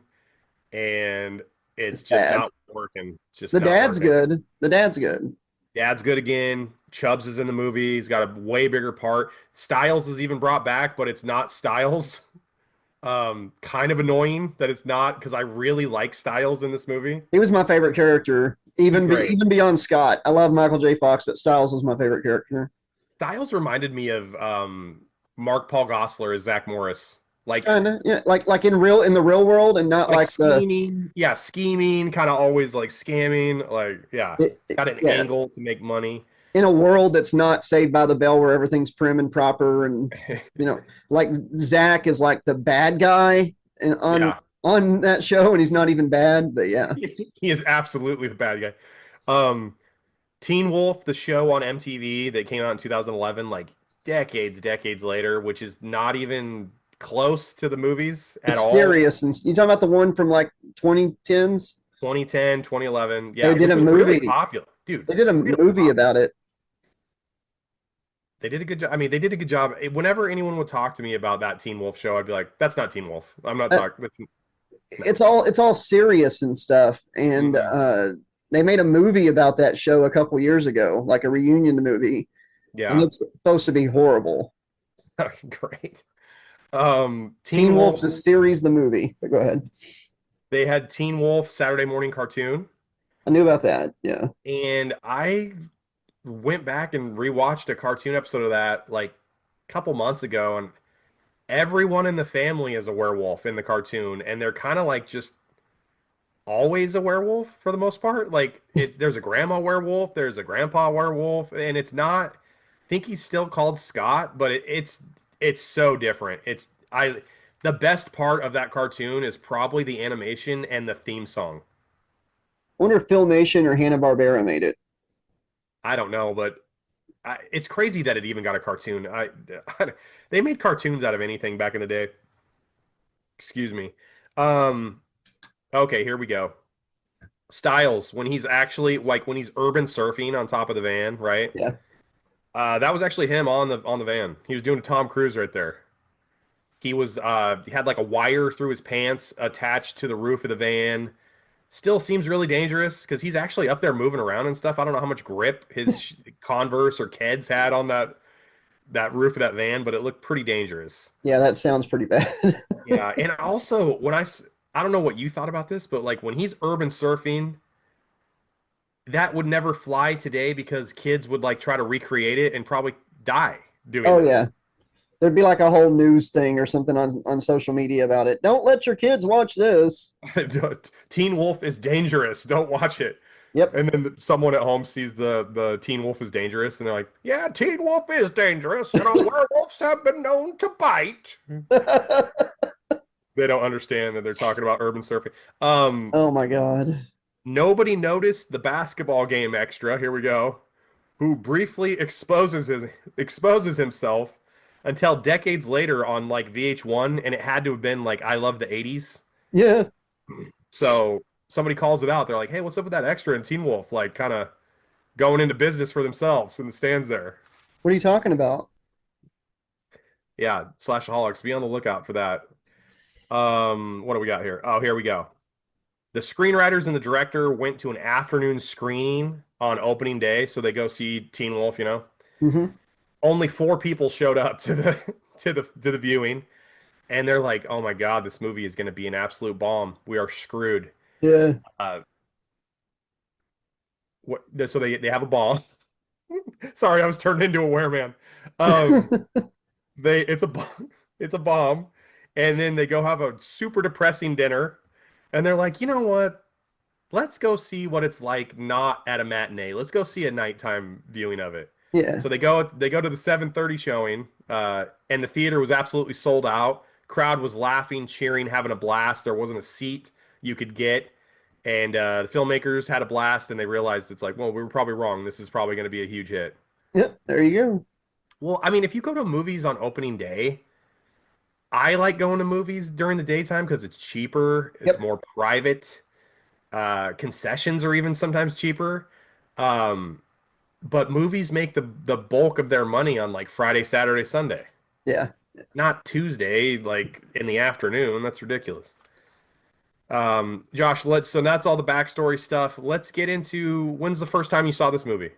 and it's just not working. It's just the not dad's working. good. The dad's good. Dad's good again. Chubbs is in the movie. He's got a way bigger part. Styles is even brought back, but it's not Styles. Kind of annoying that it's not because I really like Styles in this movie. He was my favorite character, even beyond Scott. I love Michael J. Fox, but Styles was my favorite character. Styles reminded me of Mark Paul Gosselaar as Zach Morris. Like kinda, yeah, like in the real world, and not like scheming, scheming, kind of always like scamming, like got an angle to make money in a world that's not Saved by the Bell, where everything's prim and proper, and like Zach is like the bad guy on that show, and he's not even bad, but yeah, he is absolutely the bad guy. Teen Wolf, the show on MTV that came out in 2011, like decades later, which is not even close to the movies at all. It's serious. And you talking about the one from like 2010s? 2010, 2011. Yeah, they did a movie. Really popular, dude. They did a movie about it. They did a good job. I mean, they did a good job. Whenever anyone would talk to me about that Teen Wolf show, I'd be like, "That's not Teen Wolf. I'm not talking." It's all serious and stuff. And they made a movie about that show a couple years ago, like a reunion movie. Yeah, and it's supposed to be horrible. Great. Teen Wolf, the series, the movie. But go ahead. They had Teen Wolf Saturday morning cartoon. I knew about that. Yeah. And I went back and rewatched a cartoon episode of that like a couple months ago, and everyone in the family is a werewolf in the cartoon, and they're kind of like just always a werewolf for the most part. Like it's there's a grandma werewolf, there's a grandpa werewolf, and it's not. I think he's still called Scott, but it's so different. It's I the best part of that cartoon is probably the animation and the theme song. I wonder if Filmation or Hanna-Barbera made it. I don't know, but it's crazy that it even got a cartoon. They made cartoons out of anything back in the day. Excuse me. Um, okay, here we go. Styles when he's actually like when he's urban surfing on top of the van, right? Yeah. That was actually him on the van. He was doing a Tom Cruise right there. He had like a wire through his pants attached to the roof of the van. Still seems really dangerous because he's actually up there moving around and stuff. I don't know how much grip his Converse or Keds had on that roof of that van, but it looked pretty dangerous. Yeah, that sounds pretty bad. Yeah, and also I don't know what you thought about this, but like when he's urban surfing, that would never fly today because kids would like try to recreate it and probably die doing Oh that. yeah. There'd be like a whole news thing or something on social media about it. Don't let your kids watch this. Teen Wolf is dangerous. Don't watch it. Yep. And then someone at home sees the Teen Wolf is dangerous, and they're like, "Yeah, Teen Wolf is dangerous. You know, werewolves have been known to bite." They don't understand that they're talking about urban surfing. Oh my god. Nobody noticed the basketball game extra. Here we go. Who briefly exposes himself until decades later on like VH1, and it had to have been like I Love the '80s. Yeah. So somebody calls it out. They're like, "Hey, what's up with that extra in Teen Wolf?" Like, kind of going into business for themselves in the stands there. What are you talking about? Yeah, Slashaholics. Be on the lookout for that. What do we got here? Oh, here we go. The screenwriters and the director went to an afternoon screening on opening day, so they go see Teen Wolf. You know, Hmm. only four people showed up to the to the viewing, and they're like, "Oh my God, this movie is going to be an absolute bomb. We are screwed." Yeah. Uh, what? So they have a bomb. Sorry, I was turned into a wereman. Um, they it's a bomb, it's a bomb, and then they go have a super depressing dinner, and they're like, you know what? Let's go see what it's like not at a matinee. Let's go see a nighttime viewing of it. Yeah. So they go to the 7:30 showing, and the theater was absolutely sold out. Crowd was laughing, cheering, having a blast. There wasn't a seat you could get. And the filmmakers had a blast, and they realized it's like, well, we were probably wrong. This is probably going to be a huge hit. Yep. There you go. Well, I mean, if you go to movies on opening day, I like going to movies during the daytime because it's cheaper, it's Yep. more private. Concessions are even sometimes cheaper. Um, but movies make the bulk of their money on like Friday, Saturday, Sunday, Yeah. not Tuesday, like in the afternoon. That's ridiculous. Josh, so that's all the backstory stuff. Let's get into when's the first time you saw this movie?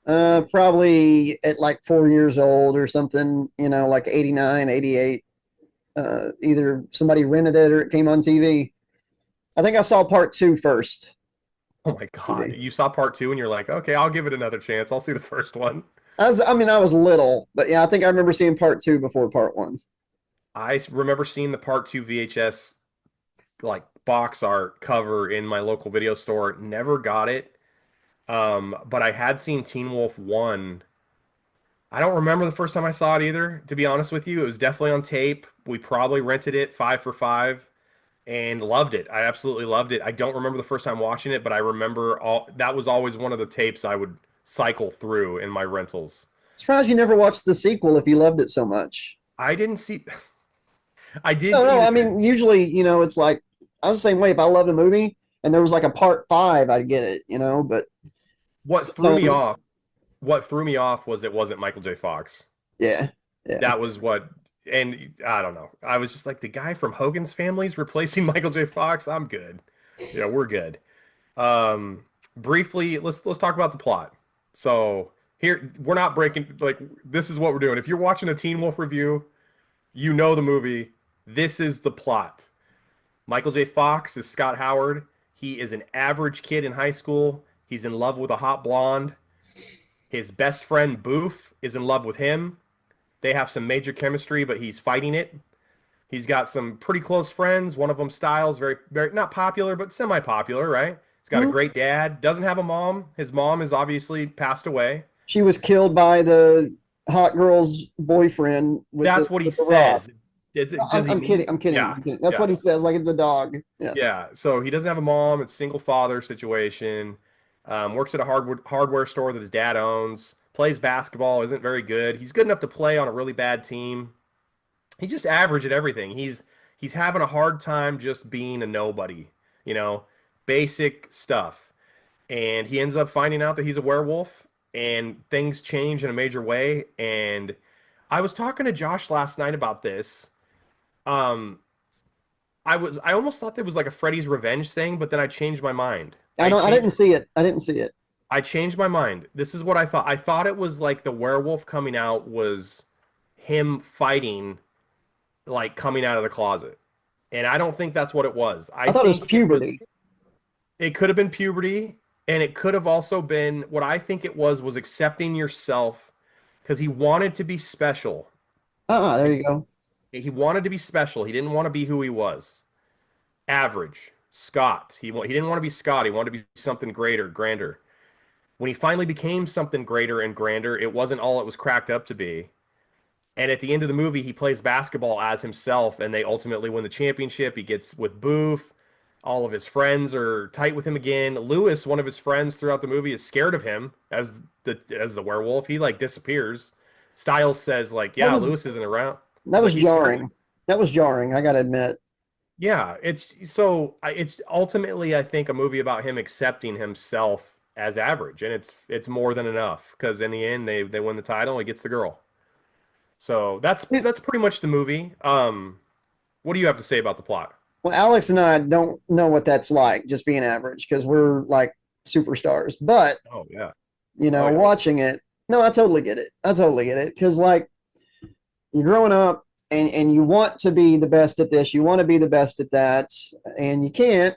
Probably at like 4 years old or something, like 89, 88. Either somebody rented it or it came on TV. I think I saw part two first. Oh my God. TV. You saw part two and you're like, okay, I'll give it another chance. I'll see the first one. I was little, but yeah, I think I remember seeing part two before part one. Remember seeing the part two VHS like box art cover in my local video store. Never got it. But I had seen Teen Wolf 1. I don't remember the first time I saw it either, to be honest with you. It was definitely on tape. We probably rented it 5 for 5 and loved it. I absolutely loved it. I don't remember the first time watching it, but I remember all that was always one of the tapes I would cycle through in my rentals. Surprised you never watched the sequel if you loved it so much. I didn't see I did No, see no, I that mean, usually, it's like I was the same way. If I loved a movie and there was like a part five, I'd get it, but what threw me sometimes, off. What threw me off was it wasn't Michael J. Fox. yeah, yeah, That was what, and I don't know. I was just like the guy from Hogan's Family's replacing Michael J. Fox. I'm good. Yeah, we're good. Um, Briefly, let's talk about the plot. So here, we're not breaking like this is what we're doing. If you're watching a Teen Wolf review, you know the movie. This is the plot. Michael J. Fox is Scott Howard. He is an average kid in high school. He's in love with a hot blonde. His best friend Boof is in love with him. They have some major chemistry, but he's fighting it. He's got some pretty close friends. One of them, Styles, very, very not popular, but semi-popular, right? He's got a Hmm. great dad. Doesn't have a mom. His mom is obviously passed away. She was killed by the hot girl's boyfriend That's what he with the rock. says. Does he I'm mean? kidding. I'm kidding. Yeah, I'm kidding. That's yeah, what he says, like it's a dog. Yeah. yeah. So he doesn't have a mom. It's single father situation. Works at a hardware store that his dad owns. Plays basketball. Isn't very good. He's good enough to play on a really bad team. He's just average at everything. He's having a hard time just being a nobody. You know, basic stuff. And he ends up finding out that he's a werewolf, and things change in a major way. And I was talking to Josh last night about this. Um, I almost thought there was like a Freddy's Revenge thing, but then I changed my mind. I I don't. I changed didn't see it. I didn't see it. I changed my mind. This is what I thought. I thought it was like the werewolf coming out was him fighting, like coming out of the closet. And I don't think that's what it was. I I thought it was think puberty. it could have been puberty, and it could have also been what I think it was accepting yourself because he wanted to be special. There you go. He wanted to be special. He didn't want to be who he was. Average. Scott. He didn't want to be Scott. He wanted to be something greater, grander. When he finally became something greater and grander, it wasn't all it was cracked up to be. And at the end of the movie, he plays basketball as himself, and they ultimately win the championship. He gets with Booth. All of his friends are tight with him again. Lewis, one of his friends throughout the movie, is scared of him as the werewolf. He like disappears. Styles says like, That "Yeah, was Lewis isn't around." that was He's scared. jarring. That was jarring. I gotta admit. Yeah, it's ultimately I think a movie about him accepting himself as average, and it's more than enough because in the end they win the title. He gets the girl. So that's pretty much the movie. What do you have to say about the plot? Well, Alex and I don't know what that's like, just being average, because we're like superstars. But Oh yeah. Oh yeah. watching it, no, I totally get it. I totally get it because like you're growing up and you want to be the best at this, you want to be the best at that, and you can't.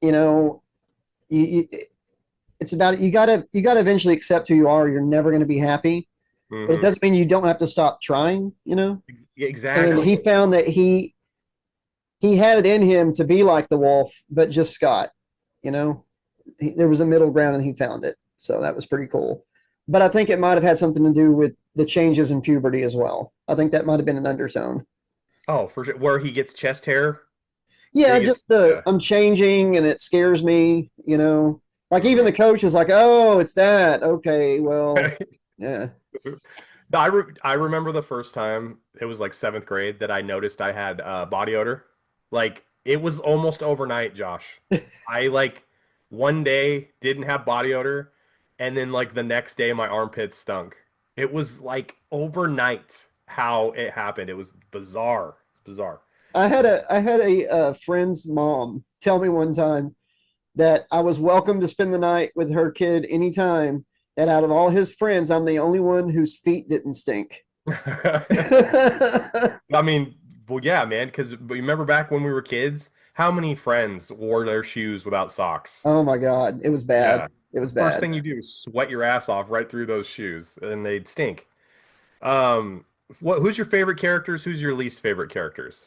You know, you it's about you gotta eventually accept who you are. You're never going to be happy, but it Hmm. doesn't mean you don't have to stop trying. And he Exactly. found that he had it in him to be like the wolf, but just Scott. You know, there was a middle ground, and he found it. So that was pretty cool. But I think it might have had something to do with the changes in puberty as well. I think that might have been an undertone. Oh, for sure. Where he gets chest hair. Yeah, He gets just the yeah. I'm changing and it scares me. Like even Hmm. the coach is like, "Oh, it's that. Okay, well, yeah, I remember the first time it was like seventh grade that I noticed I had body odor. Like it was almost overnight, Josh. I like one day didn't have body odor, and then like the next day my armpits stunk. It was like overnight how it happened. It was bizarre. It's bizarre. I had a friend's mom tell me one time that I was welcome to spend the night with her kid anytime. That out of all his friends, I'm the only one whose feet didn't stink. I mean, well, yeah, man, because remember back when we were kids, how many friends wore their shoes without socks? Oh my god, it was bad. Yeah. It The was first bad. thing you do is sweat your ass off right through those shoes, and they'd stink. Um, who's your favorite characters? Who's your least favorite characters?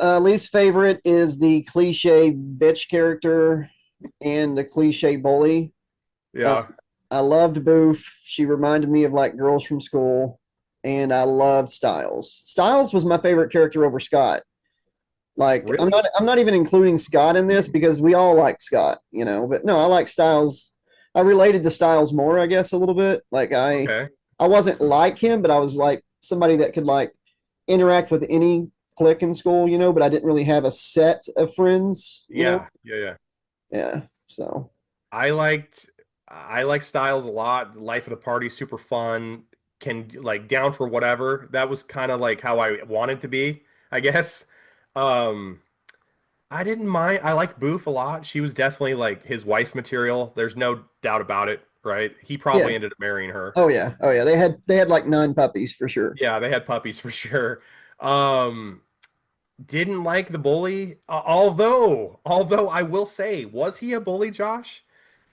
Least favorite is the cliche bitch character and the cliche bully. Uh, Yeah. I loved Booth. She reminded me of like girls from school, and I loved Styles. Styles was my favorite character over Scott. Like I'm Really? not I'm not even including Scott in this because we all like Scott, But no, I like Styles. I related to Styles more, I guess, a little bit. Like Okay. I wasn't like him, but I was like somebody that could like interact with any clique in school, but I didn't really have a set of friends. Yeah. Yeah. Yeah. Yeah. So I liked I like Styles a lot. Life of the party, super fun. Can like down for whatever. That was kind of like how I wanted to be, I guess. Um, I didn't mind. I liked Boof a lot. She was definitely like his wife material. There's no doubt about it, right? He yeah. probably ended up marrying her. Oh yeah. Oh yeah. They had like 9 puppies for sure. Yeah, they had puppies for sure. Um, didn't like the bully. Although I will say, was he a bully, Josh?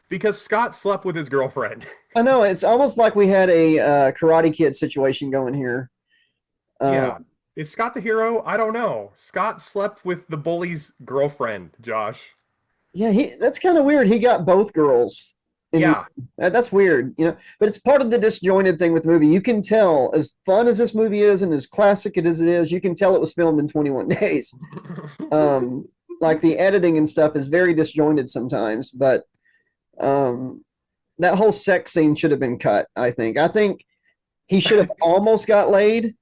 Because Scott slept with his girlfriend. I know it's almost like we had a Karate Kid situation going here. Yeah. Um, Is Scott the hero? I don't know. Scott slept with the bully's girlfriend, Josh. yeah, that's kind of weird. He got both girls in the Yeah. that's weird, but it's part of the disjointed thing with the movie. You can tell, as fun as this movie is and as classic as it is, you can tell it was filmed in 21 days. Um, like the editing and stuff is very disjointed sometimes, but um, that whole sex scene should have been cut. I think he should have almost got laid,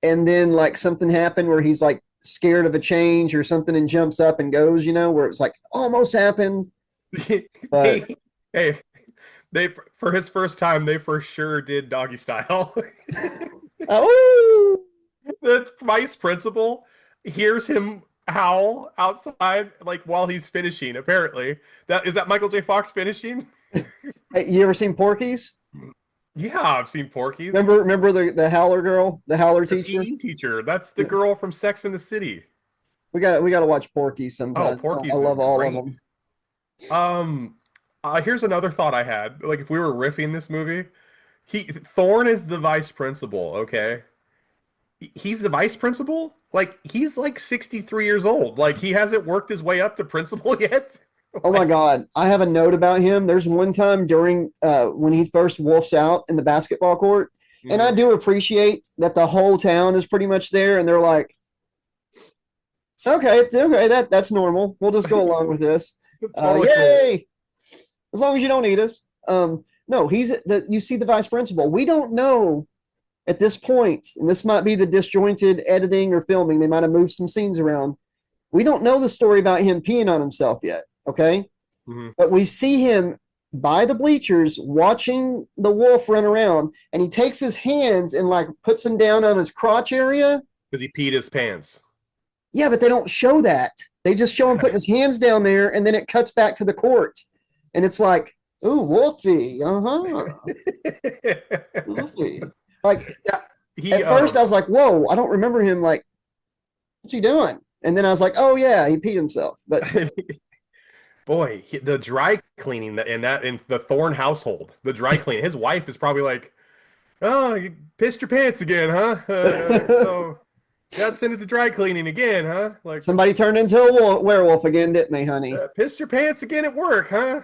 and then like something happened where he's like scared of a change or something and jumps up and goes, where it's like almost happened, but they, hey, they for his first time, they for sure did doggy style. oh, The vice principal hears him howl outside, like while he's finishing. Apparently, that Michael J. Fox finishing. hey, you ever seen Porky's? Yeah, I've seen Porky's. Remember the Howler girl, the Howler The teacher? PE teacher. That's the girl from Sex in the City. We got to watch Porky Oh, sometime. I Porky's is love all of great. them. Um, Here's another thought I had. Like, if we were riffing this movie, Thorne is the vice principal. Okay, he's the vice principal. Like, he's like 63 years old. Like, he hasn't worked his way up to principal yet. Oh my Like, God, I have a note about him. There's one time during when he first wolfs out in the basketball court, and I mhm. do appreciate that the whole town is pretty much there, and they're like, okay, okay, that's normal. We'll just go along with this. Totally cool. Yay! As long as you don't eat us. No, you see the vice principal. We don't know at this point, and this might be the disjointed editing or filming. They might have moved some scenes around. We don't know the story about him peeing on himself yet. Okay, Mhm. but we see him by the bleachers watching the wolf run around, and he takes his hands and like puts them down on his crotch area. Because he peed his pants. Yeah, but they don't show that. They just show him putting his hands down there, and then it cuts back to the court, and it's like, ooh, Wolfie, Wolfie. Like Yeah, he at first, I was like, whoa, I don't remember him. Like, what's he doing? And then I was like, oh yeah, he peed himself. But boy, the dry cleaning in the Thorne household, the dry cleaning. His wife is probably like, "Oh, you pissed your pants again, huh? So gotta send it to dry cleaning again, huh? Like, somebody turned into a werewolf again, didn't they, honey? pissed your pants again at work, huh?"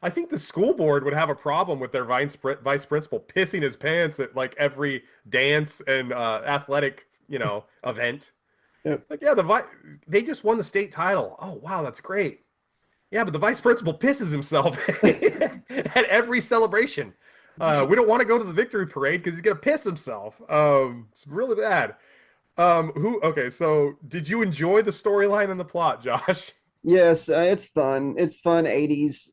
I think the school board would have a problem with their vice principal pissing his pants at like every dance and athletic, event. Yep. Like, yeah, they just won the state title. Oh, wow, that's great. Yeah, but the vice principal pisses himself at every celebration. We don't want to go to the victory parade because he's gonna piss himself. It's really bad. Okay, so did you enjoy the storyline and the plot, Josh? Yes, it's fun. It's fun 80s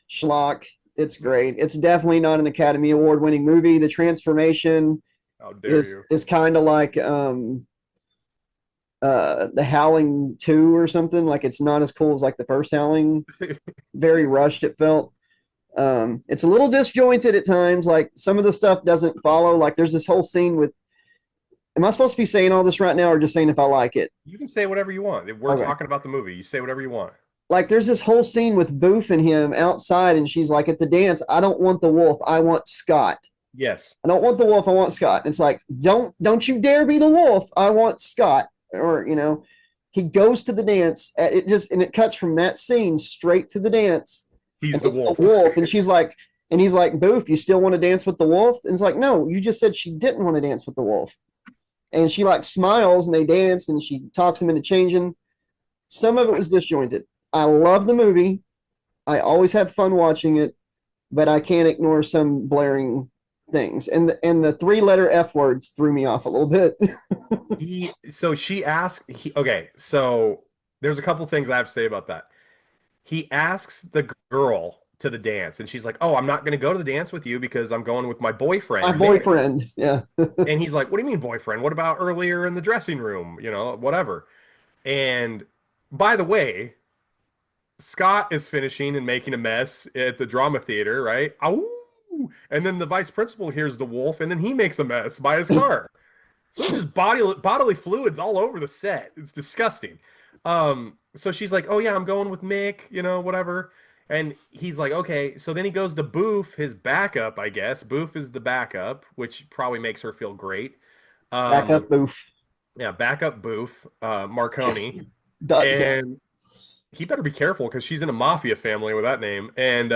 schlock. It's great. It's definitely not an Academy Award winning movie. The transformation How dare is you? is kind of like the Howling 2 or something. Like it's not as cool as like the first Howling. Very rushed it felt. It's a little disjointed at times. Like some of the stuff doesn't follow. Like there's this whole scene with. Am I supposed to be saying all this right now, or just saying if I like it? You can say whatever you want. If we're Okay. talking about the movie, you say whatever you want. Like there's this whole scene with Boof and him outside, and she's like at the dance. I don't want the wolf. I want Scott. Yes. I don't want the wolf. I want Scott. And it's like don't you dare be the wolf. I want Scott. Or he goes to the dance. It cuts from that scene straight to the dance, He's and the it's the wolf. wolf, and she's like, and he's like, Boof, you still want to dance with the wolf? And it's like, no, you just said she didn't want to dance with the wolf. And she like smiles and they dance and she talks him into changing. Some of it was disjointed. I love the movie. I always have fun watching it, but I can't ignore some blaring things. And the three-letter F words threw me off a little bit. She asked, okay, so there's a couple things I have to say about that. He asks the girl to the dance, and she's like, "Oh, I'm not going to go to the dance with you because I'm going with my My boyfriend, Nick." boyfriend, yeah. And he's like, "What do you mean, boyfriend? What about earlier in the dressing room? Whatever." And by the way, Scott is finishing and making a mess at the drama theater, right? Ow! And then the vice principal hears the wolf, and then he makes a mess by his car. So there's just bodily fluids all over the set. It's disgusting. So she's like, "Oh yeah, I'm going with Mick, whatever." And he's like, "Okay." So then he goes to Boof, his backup, I guess. Boof is the backup, which probably makes her feel great. Backup Um, booth. yeah, backup booth, Marconi, Dot Zach. and he better be careful because she's in a mafia family with that name. And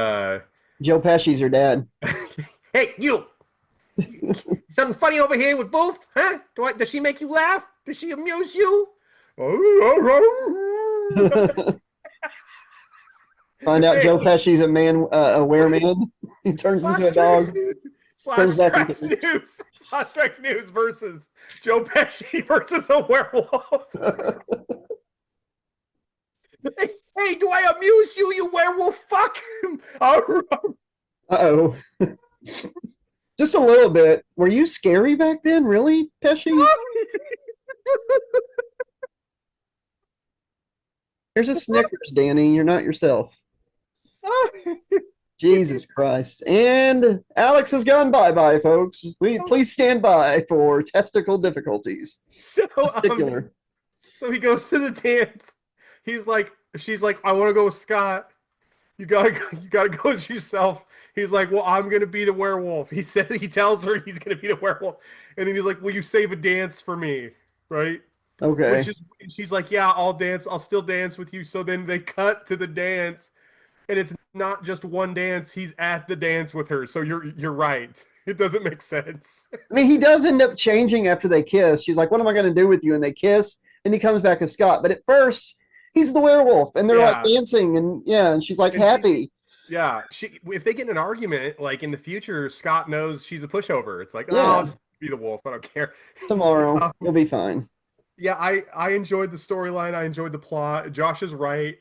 Joe Pesci's her dad. hey, you, something funny over here with Booth, huh? Does she make you laugh? Does she amuse you? Find out Hey, Joe Pesci's a man, a wereman. He turns into slash a Trax dog. News, Turns slash back into. Trax News, slash Trax News versus Joe Pesci versus a werewolf. Hey, hey, do I amuse you, you werewolf fuck? Uh-oh. Just a little bit. Were you scary back then? Really, Pesci? Here's a Snickers, Danny. You're not yourself. Jesus Christ. And Alex has gone bye-bye, folks. We please stand by for testicle difficulties. so, Testicular. so he goes to the dance. She's like, I want to go with Scott. You gotta go with yourself. He's like, well, I'm gonna be the werewolf. He tells her he's gonna be the werewolf, and then he's like, will you save a dance for me, right? Which Okay. is, she's like, yeah, I'll dance. I'll still dance with you. So then they cut to the dance, and it's not just one dance. He's at the dance with her. So you're right. It doesn't make sense. I mean, he does end up changing after they kiss. She's like, what am I going to do with you? And they kiss, and he comes back as Scott. But at first, he's the werewolf, and they're like Yeah, dancing, and yeah, and she's like and she happy. yeah, she if they get in an argument, like in the future, Scott knows she's a pushover. It's like, oh, I'll Yeah, just be the wolf. I don't care. tomorrow, Um, you'll be fine. yeah, I enjoyed the storyline. I enjoyed the plot. Josh is right.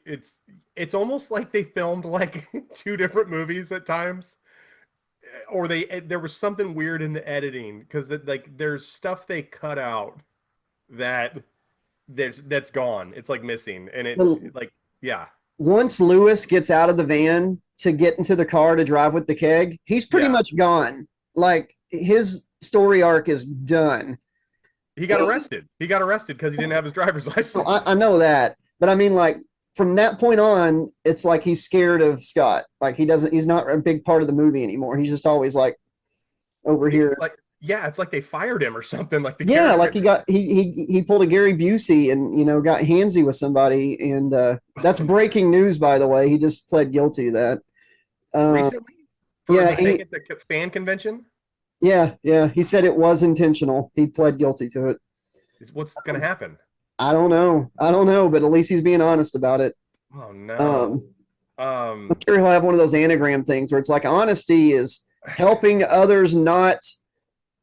It's almost like they filmed like two different movies at times, or there was something weird in the editing because like there's stuff they cut out that that's gone. It's like missing, and Well, like yeah, once Lewis gets out of the van to get into the car to drive with the keg, he's pretty yeah. much gone. Like his story arc is done. He got arrested. He got arrested because he didn't have his driver's So license. I know that, but I mean, like from that point on, it's like he's scared of Scott. Like he's not a big part of the movie anymore. He's just always like over here. It's like yeah, it's like they fired him or something. Like the Yeah, like character. he pulled a Gary Busey and got handsy with somebody, and that's Oh man, breaking news, by the way. He just pled guilty to that. Uh, recently for yeah, the thing at the fan convention yeah. He said it was intentional. He pled guilty to it. is what's going to happen. I don't know, but at least he's being honest about it. Oh no. Um, I'm Um, sure he'll have one of those anagram things where it's like honesty is helping others not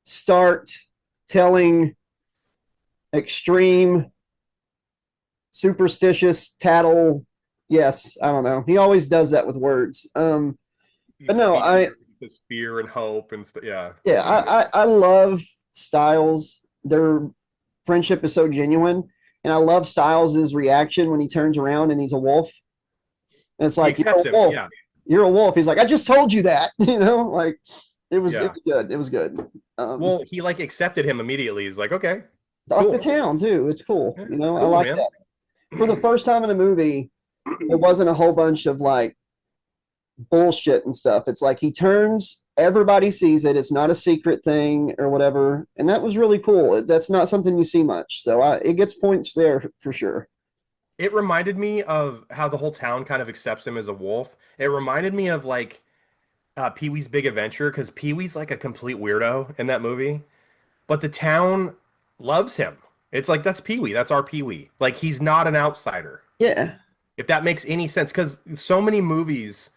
start telling extreme, superstitious tattle. Yes, I don't know. He always does that with words. But no, this fear and hope and yeah. yeah, I love Styles. Their friendship is so genuine, and I love Styles' reaction when he turns around and he's a wolf. And it's He like you're accepts a him. wolf. Yeah. You're a wolf. He's like, I just told you that. Like it Yeah. was good. It was good. Well, he like accepted him immediately. He's like, okay, Off the cool. town too. It's cool. Yeah, I cool, like man. that. For the first time in a movie, it wasn't a whole bunch of like bullshit and stuff. It's like he turns, everybody sees it. It's not a secret thing or whatever. And that was really cool. That's not something you see much. So it gets points there for sure. It reminded me of how the whole town kind of accepts him as a wolf. It reminded me of like Pee-wee's Big Adventure because Pee-wee's like a complete weirdo in that movie, but the town loves him. It's like that's Pee-wee. That's our Pee-wee. Like he's not an outsider. Yeah. If that makes any sense, because so many movies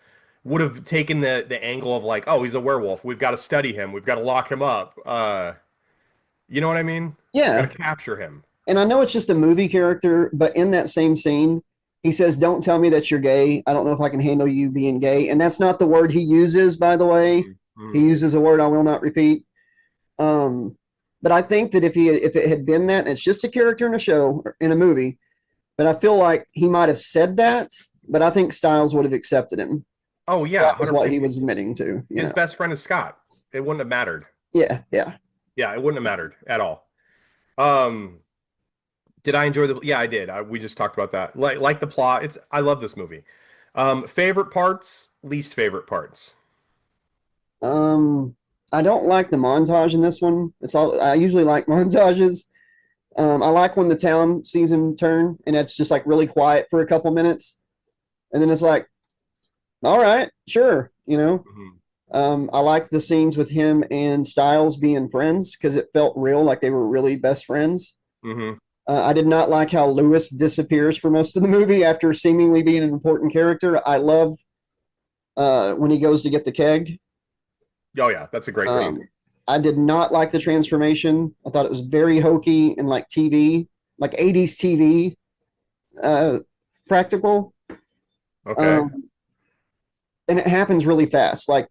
would have taken the angle of like, oh, he's a werewolf. We've got to study him. We've got to lock him up. You know what I mean? Got Yeah. to capture him. And I know it's just a movie character, but in that same scene, he says, "Don't tell me that you're gay. I don't know if I can handle you being gay." And that's not the word he uses, by the way. He Mm-hmm. uses a word I will not repeat. Um, but I think that if it had been that, and it's just a character in a show or in a movie, but I feel like he might have said that, but I think Styles would have accepted him. Oh yeah, That was what 100%. he was admitting to. His best friend is Scott. It wouldn't have mattered. Yeah. Yeah, it wouldn't have mattered at all. Um, did I enjoy the? Yeah, I did. We just talked about that. Like the plot. I love this movie. Favorite parts, least favorite parts. Um, I don't like the montage in this one. It's all I usually like montages. I like when the town sees him turn and it's just like really quiet for a couple minutes, and then it's like, all right, sure, you know. Mhm. I like the scenes with him and Styles being friends because it felt real, like they were really best friends. Mhm. I did not like how Lewis disappears for most of the movie after seemingly being an important character. I love when he goes to get the keg. Oh yeah, that's a great scene. Um, I did not like the transformation. I thought it was very hokey and like TV, like 80s TV uh, practical. Okay. Um, and it happens really fast. Like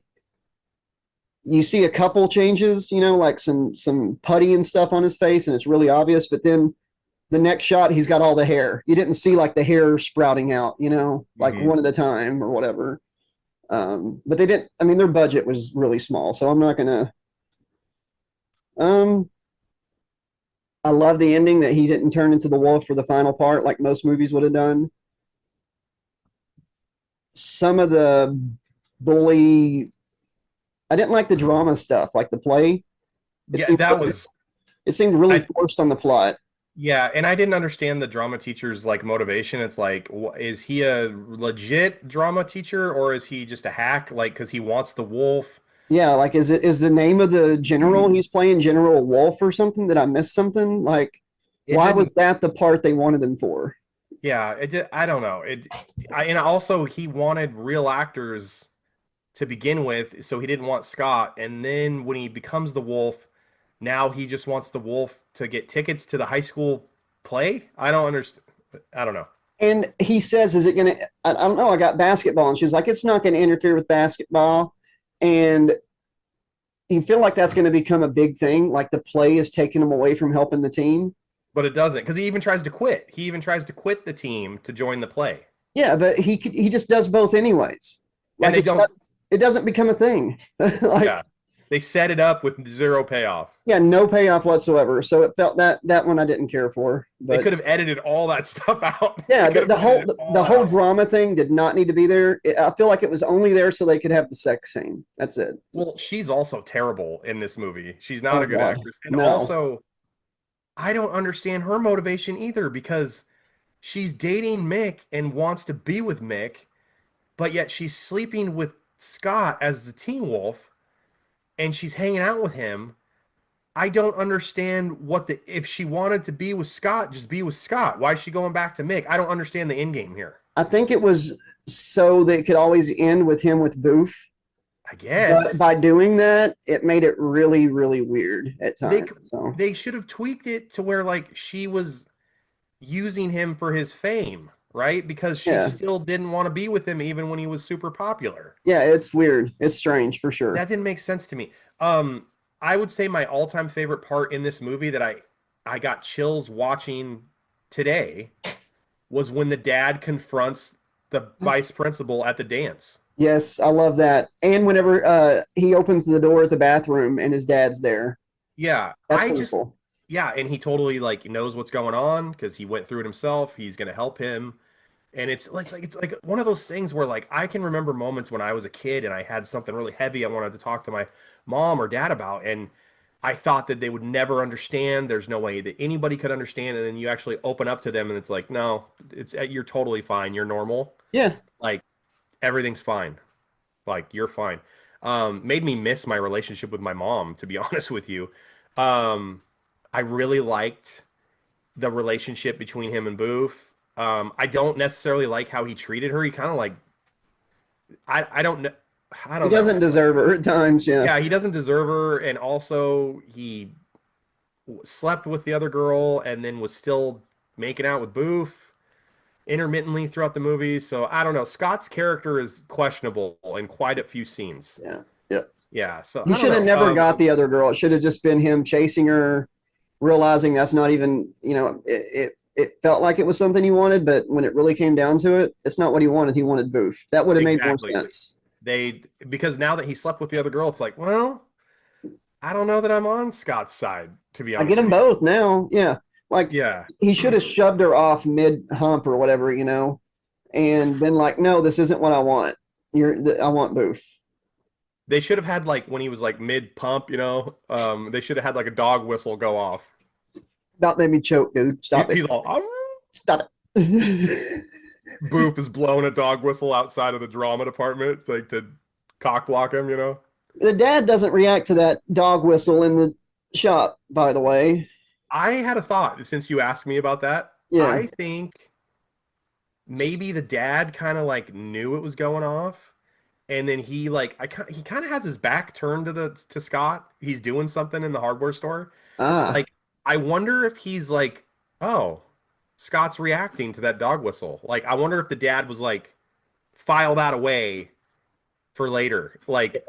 you see a couple changes, you know, like some putty and stuff on his face, and it's really obvious. But then the next shot, he's got all the hair. You didn't see like the hair sprouting out, you know, like Mhm. one at a time or whatever. But they didn't. I mean, their budget was really small, so I'm not gonna. Um, I love the ending that he didn't turn into the wolf for the final part, like most movies would have done. Some of the bully, I didn't like the drama stuff, like the play. It Yeah, seemed that was it seemed really I forced on the plot. yeah, and I didn't understand the drama teacher's like motivation. It's like, is he a legit drama teacher or is he just a hack? Like, because he wants the wolf. Yeah, like is the name of the general he's playing General Wolf or something? Did I miss something? Like, It why was didn't. that the part they wanted him for? Yeah, it did. I don't know. And also he wanted real actors to begin with, so he didn't want Scott. And then when he becomes the wolf, now he just wants the wolf to get tickets to the high school play. I don't understand. I don't know. And he says, "Is it going to?" I don't know. I got basketball, and she's like, "It's not going to interfere with basketball." And you feel like that's going to become a big thing, like the play is taking him away from helping the team. But it doesn't because he even tries to quit. He even tries to quit the team to join the play. Yeah, but he just does both anyways. And Like they don't. it doesn't become a thing. Like Yeah, they set it up with zero payoff. yeah, no payoff whatsoever. So it felt that one I didn't care for. They But could have edited all that stuff out. They yeah, could have edited the all whole out. drama thing did not need to be there. I feel like it was only there so they could have the sex scene. That's it. Well, she's also terrible in this movie. She's not Oh a good God, actress. And no. also, I don't understand her motivation either because she's dating Mick and wants to be with Mick, but yet she's sleeping with Scott as the Teen Wolf and she's hanging out with him. I don't understand what the if she wanted to be with Scott, just be with Scott. Why is she going back to Mick? I don't understand the end game here. I think it was so that it could always end with him with Booth. I But guess by doing that, it made it really, really weird at they times. So they should have tweaked it to where like she was using him for his fame, right? Because she yeah, still didn't want to be with him even when he was super popular. yeah, it's weird. It's strange for sure. That didn't make sense to me. I would say my all-time favorite part in this movie that I got chills watching today was when the dad confronts the vice principal at the dance. Yes, I love that. And whenever he opens the door at the bathroom and his dad's there, Yeah, that's pretty cool. yeah, and he totally like knows what's going on because he went through it himself. He's gonna help him. And it's like one of those things where like I can remember moments when I was a kid and I had something really heavy I wanted to talk to my mom or dad about, and I thought that they would never understand. There's no way that anybody could understand, and then you actually open up to them, and it's like, no, it's you're totally fine. You're normal. Yeah, Like everything's fine. Like you're fine. Made me miss my relationship with my mom, to be honest with you. Um, I really liked the relationship between him and Booth. I don't necessarily like how he treated her. He kind of like I don't know. I he don't know. doesn't deserve her at times. Yeah, Yeah, he doesn't deserve her, and also he slept with the other girl and then was still making out with Booth intermittently throughout the movie. So I don't know. Scott's character is questionable in quite a few scenes. yeah, yeah. Yeah, so He I don't should have know. never got the other girl. It should have just been him chasing her, realizing that's not even, you know, it felt like it was something he wanted, but when it really came down to it, it's not what he wanted. He wanted Booth. That would have made more Exactly. sense. They because now that he slept with the other girl, it's like, well, I don't know that I'm on Scott's side, to be I get honest them with you. both now. Yeah. Like Yeah. he should have shoved her off mid hump or whatever, you know, and been like, no, this isn't what I want. I want Booth. They should have had like when he was like mid pump, they should have had like a dog whistle go off. About made me choke, dude. Stop it. He's all Stop it. Boof is blowing a dog whistle outside of the drama department like to cock block him. The dad doesn't react to that dog whistle in the shop, by the way. I had a thought since you asked me about that. Yeah. I think maybe the dad kind of like knew it was going off, and then he kind of has his back turned to Scott. He's doing something in the hardware store. Ah. Like I wonder if he's like, oh, Scott's reacting to that dog whistle. Like I wonder if the dad was like, file that away for later. Like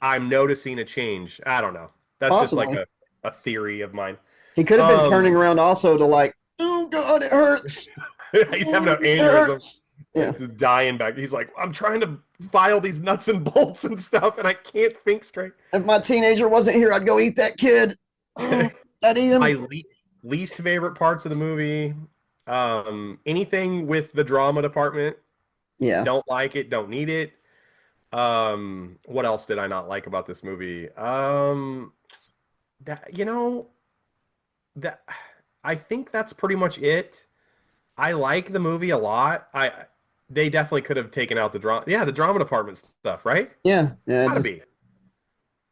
I'm noticing a change. I don't know. That's just like Possibly. a theory of mine. He could have been turning Um, around also to like, oh God, it hurts. he's having an It aneurysm. hurts. Yeah. Just dying back. He's like, I'm trying to file these nuts and bolts and stuff, and I can't think straight. If my teenager wasn't here, I'd go eat that kid. Oh, I'd eat him. My least favorite parts of the movie, anything with the drama department, Yeah. don't like it, don't need it. What else did I not like about this movie? That that I think that's pretty much it. I like the movie a lot. They definitely could have taken out the drama. Yeah, the drama department stuff, right? Yeah. Yeah. Gotta Just, be.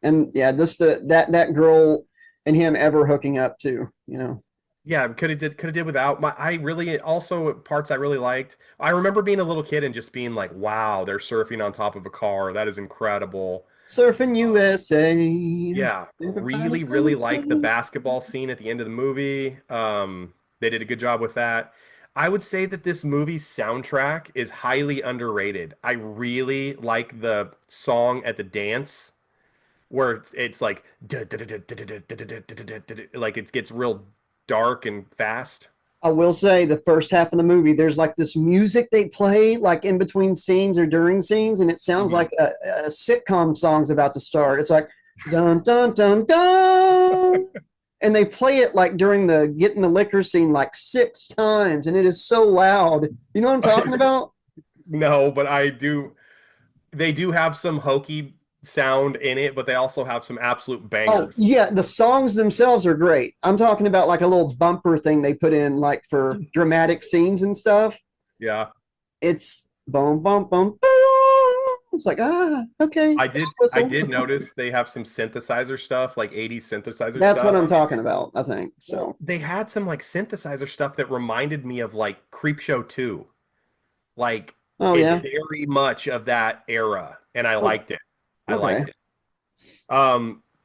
and yeah, this that girl and him ever hooking up too, you know. Yeah, could have did without. I really also parts I really liked. I remember being a little kid and just being like, "Wow, they're surfing on top of a car. That is incredible." Surfing USA. Yeah, Everybody's really, really going like the to. basketball scene at the end of the movie. They did a good job with that. I would say that this movie's soundtrack is highly underrated. I really like the song at the dance where it's like like it gets real dark and fast. I will say the first half of the movie, there's like this music they play like in between scenes or during scenes, and it sounds Mhm. like a sitcom song's about to start. It's like dun dun dun dun, and they play it like during the getting the liquor scene like 6 times, and it is so loud. You know what I'm talking about? No, but I do. They do have some hokey sound in it, but they also have some absolute Oh bangers. yeah, the songs themselves are great. I'm talking about like a little bumper thing they put in like for dramatic scenes and stuff. Yeah, It's boom, boom, boom, boom. It's like, okay. I Whistle. did notice they have some synthesizer stuff, like 80s synthesizer That's what stuff. I'm talking about, I think. Well, So, they had some like synthesizer stuff that reminded me of like Creepshow 2. Like oh, it's yeah. very much of that era, and I Oh, liked it. I okay. liked it.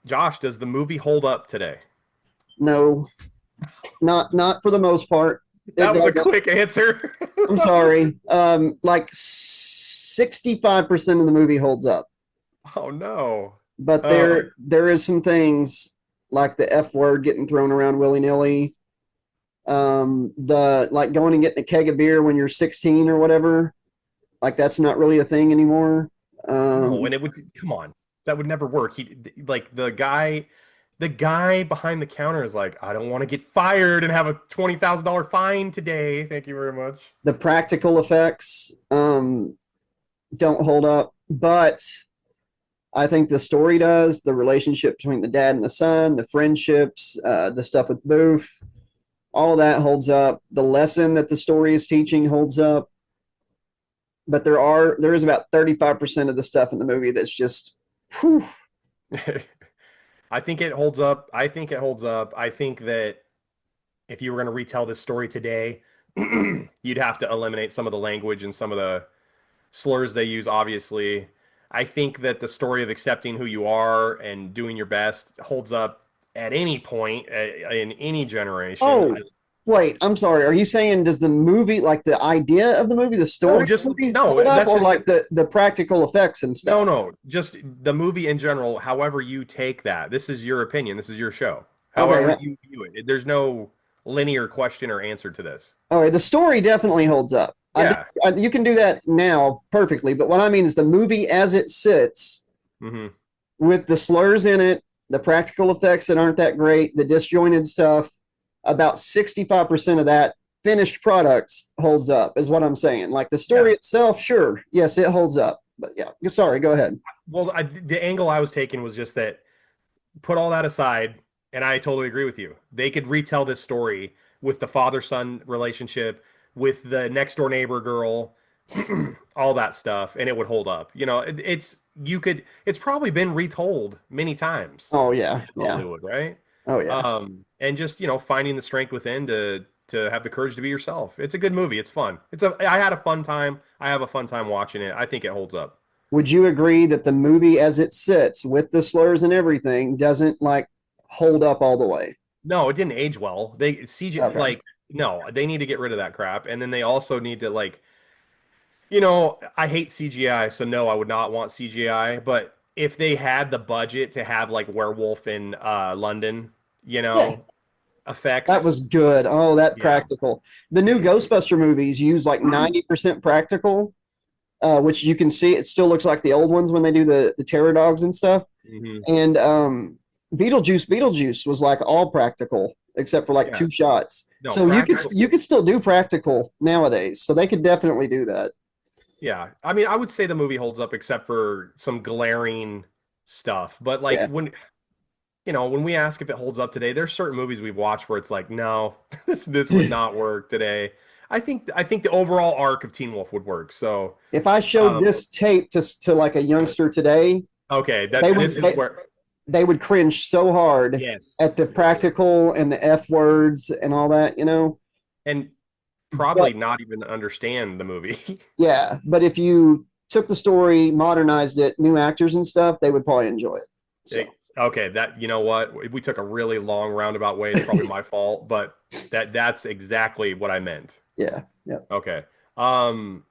Josh, does the movie hold up today? No, not for the most part. It That was a doesn't. quick answer. I'm sorry. Like 65% of the movie holds up, Oh no. but Um, there is some things like the F word getting thrown around willy nilly. The like going and getting a keg of beer when you're 16 or whatever, like that's not really a thing anymore. no, Um, and it would come on. That would never work. He like the guy behind the counter is like, I don't want to get fired and have a $20,000 fine today. Thank you very much. the practical effects don't hold up, but I think the story does. The relationship between the dad and the son, the friendships, the stuff with Booth, all of that holds up. The lesson that the story is teaching holds up. But there is about 35% of the stuff in the movie that's just whew. I think it holds up. I think it holds up. I think that if you were going to retell this story today, you'd have to eliminate some of the language and some of the slurs they use, obviously. I think that the story of accepting who you are and doing your best holds up at any point in any generation. Oh, wait, I'm sorry. Are you saying does the movie like the idea of the movie, the No, story of just the movie no. hold up, That's or just like the practical effects and no, stuff? no. Just the movie in general. However you take that, this is your opinion. This is your show. However Okay. you view it, there's no linear question or answer to this. All right, the story definitely holds up. Yeah. You can do that now perfectly, but what I mean is the movie as it sits Hmm. with the slurs in it, the practical effects that aren't that great, the disjointed stuff, about 65% of that finished product holds up, is what I'm saying. Like the story Yeah. itself, sure, yes, it holds up. But yeah, sorry, go ahead. Well, the angle I was taking was just that put all that aside, and I totally agree with you. They could retell this story with the father-son relationship, with the next door neighbor girl, all that stuff, and it would hold up. It's probably been retold many times Oh yeah, in yeah. Hollywood, right? Oh yeah. And just finding the strength within to have the courage to be yourself. It's a good movie. It's fun. I had a fun time. I have a fun time watching it. I think it holds up. Would you agree that the movie as it sits with the slurs and everything doesn't like hold up all the way? No, it didn't age well. They CJ Okay. like no, they need to get rid of that crap. And then they also need to I hate CGI, so no, I would not want CGI. But if they had the budget to have like werewolf in London, Yeah, that effects, was good. Oh, that yeah. practical. The new Ghostbuster movies use like 90% practical, which you can see it still looks like the old ones when they do the terror dogs and stuff. Hmm. And Beetlejuice was like all practical except for like Yeah. two shots. No, So you could practical. you could still do practical nowadays. So they could definitely do that. Yeah. I mean, I would say the movie holds up except for some glaring stuff. But like Yeah. when we ask if it holds up today, there's certain movies we've watched where it's like, no, this would not work today. I think the overall arc of Teen Wolf would work. So, If I showed um, this tape to like a youngster today, okay, they that would this is where they would cringe so hard yes, at the practical and the F words and all that. and But probably not even understand the movie. yeah, but if you took the story, modernized it, new actors and stuff, they would probably enjoy it. So Okay, that what we took a really long roundabout way. It's probably my fault, but that's exactly what I meant. yeah, yeah. Okay. And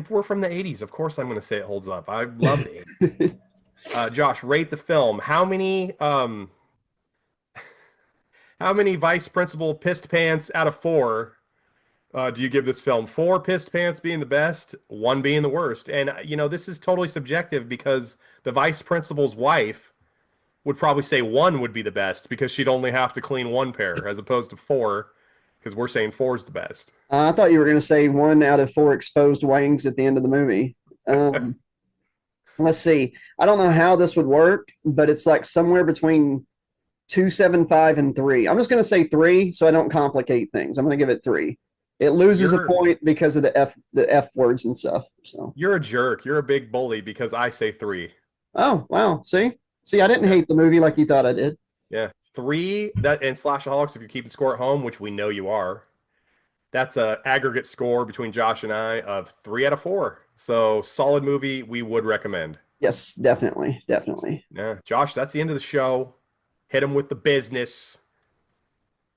we're from the 80s. Of course I'm going to say it holds up. I love the 80s. Josh, rate the film. How many vice principal pissed pants out of 4 do you give this film? 4 pissed pants being the best, 1 being the worst. And this is totally subjective because the vice principal's wife would probably say 1 would be the best because she'd only have to clean 1 pair as opposed to 4 because we're saying 4 is the best. I thought you were going to say 1 out of 4 exposed wings at the end of the movie. Let's see. I don't know how this would work, but it's like somewhere between 2.75 and 3. I'm just going to say 3 so I don't complicate things. I'm going to give it 3. It loses a You're point because of the F words and stuff. So you're a jerk. You're a big bully because I say 3. oh wow, see, I didn't Yeah. hate the movie like you thought I did. Yeah. 3 that and Slashaholics, if you're keeping score at home, which we know you are, that's a aggregate score between Josh and I of 3 out of 4. So solid movie. We would recommend. Yes, definitely, definitely. Yeah. Josh, that's the end of the show. Hit them with the business.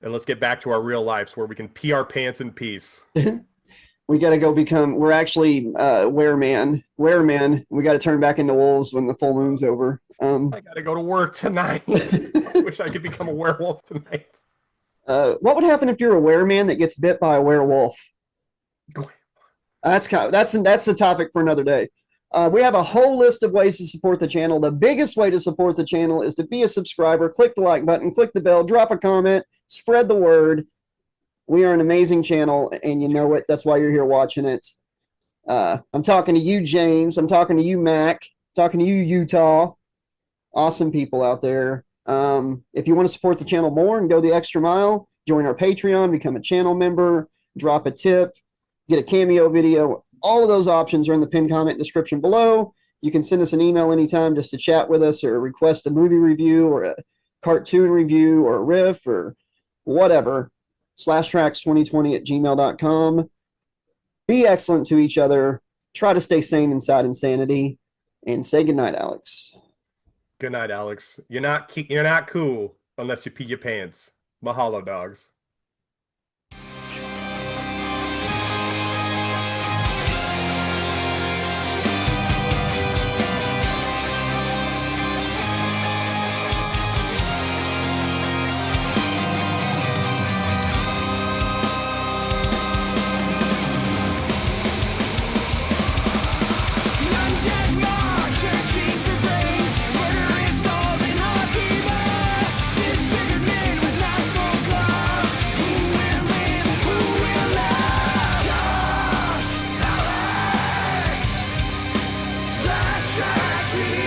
And let's get back to our real lives where we can pee our pants in peace. We got to go become. We're actually weremen. We got to turn back into wolves when the full moon's over. I gotta go to work tonight. I wish I could become a werewolf tonight. What would happen if you're a wereman that gets bit by a werewolf? That's the topic for another day. We have a whole list of ways to support the channel. The biggest way to support the channel is to be a subscriber. Click the like button, click the bell, drop a comment, spread the word. We are an amazing channel, and you know it. That's why you're here watching it. I'm talking to you, James. I'm talking to you, Mac. I'm talking to you, Utah. Awesome people out there. If you want to support the channel more and go the extra mile, join our Patreon, become a channel member, drop a tip, get a cameo video. All of those options are in the pinned comment description below. You can send us an email anytime just to chat with us or request a movie review or a cartoon review or a riff or whatever. /Trax2020@gmail.com. Be excellent to each other. Try to stay sane inside insanity. And say goodnight, Alex. Good night, Alex. You're not cool unless you pee your pants. Mahalo, dogs. Trax,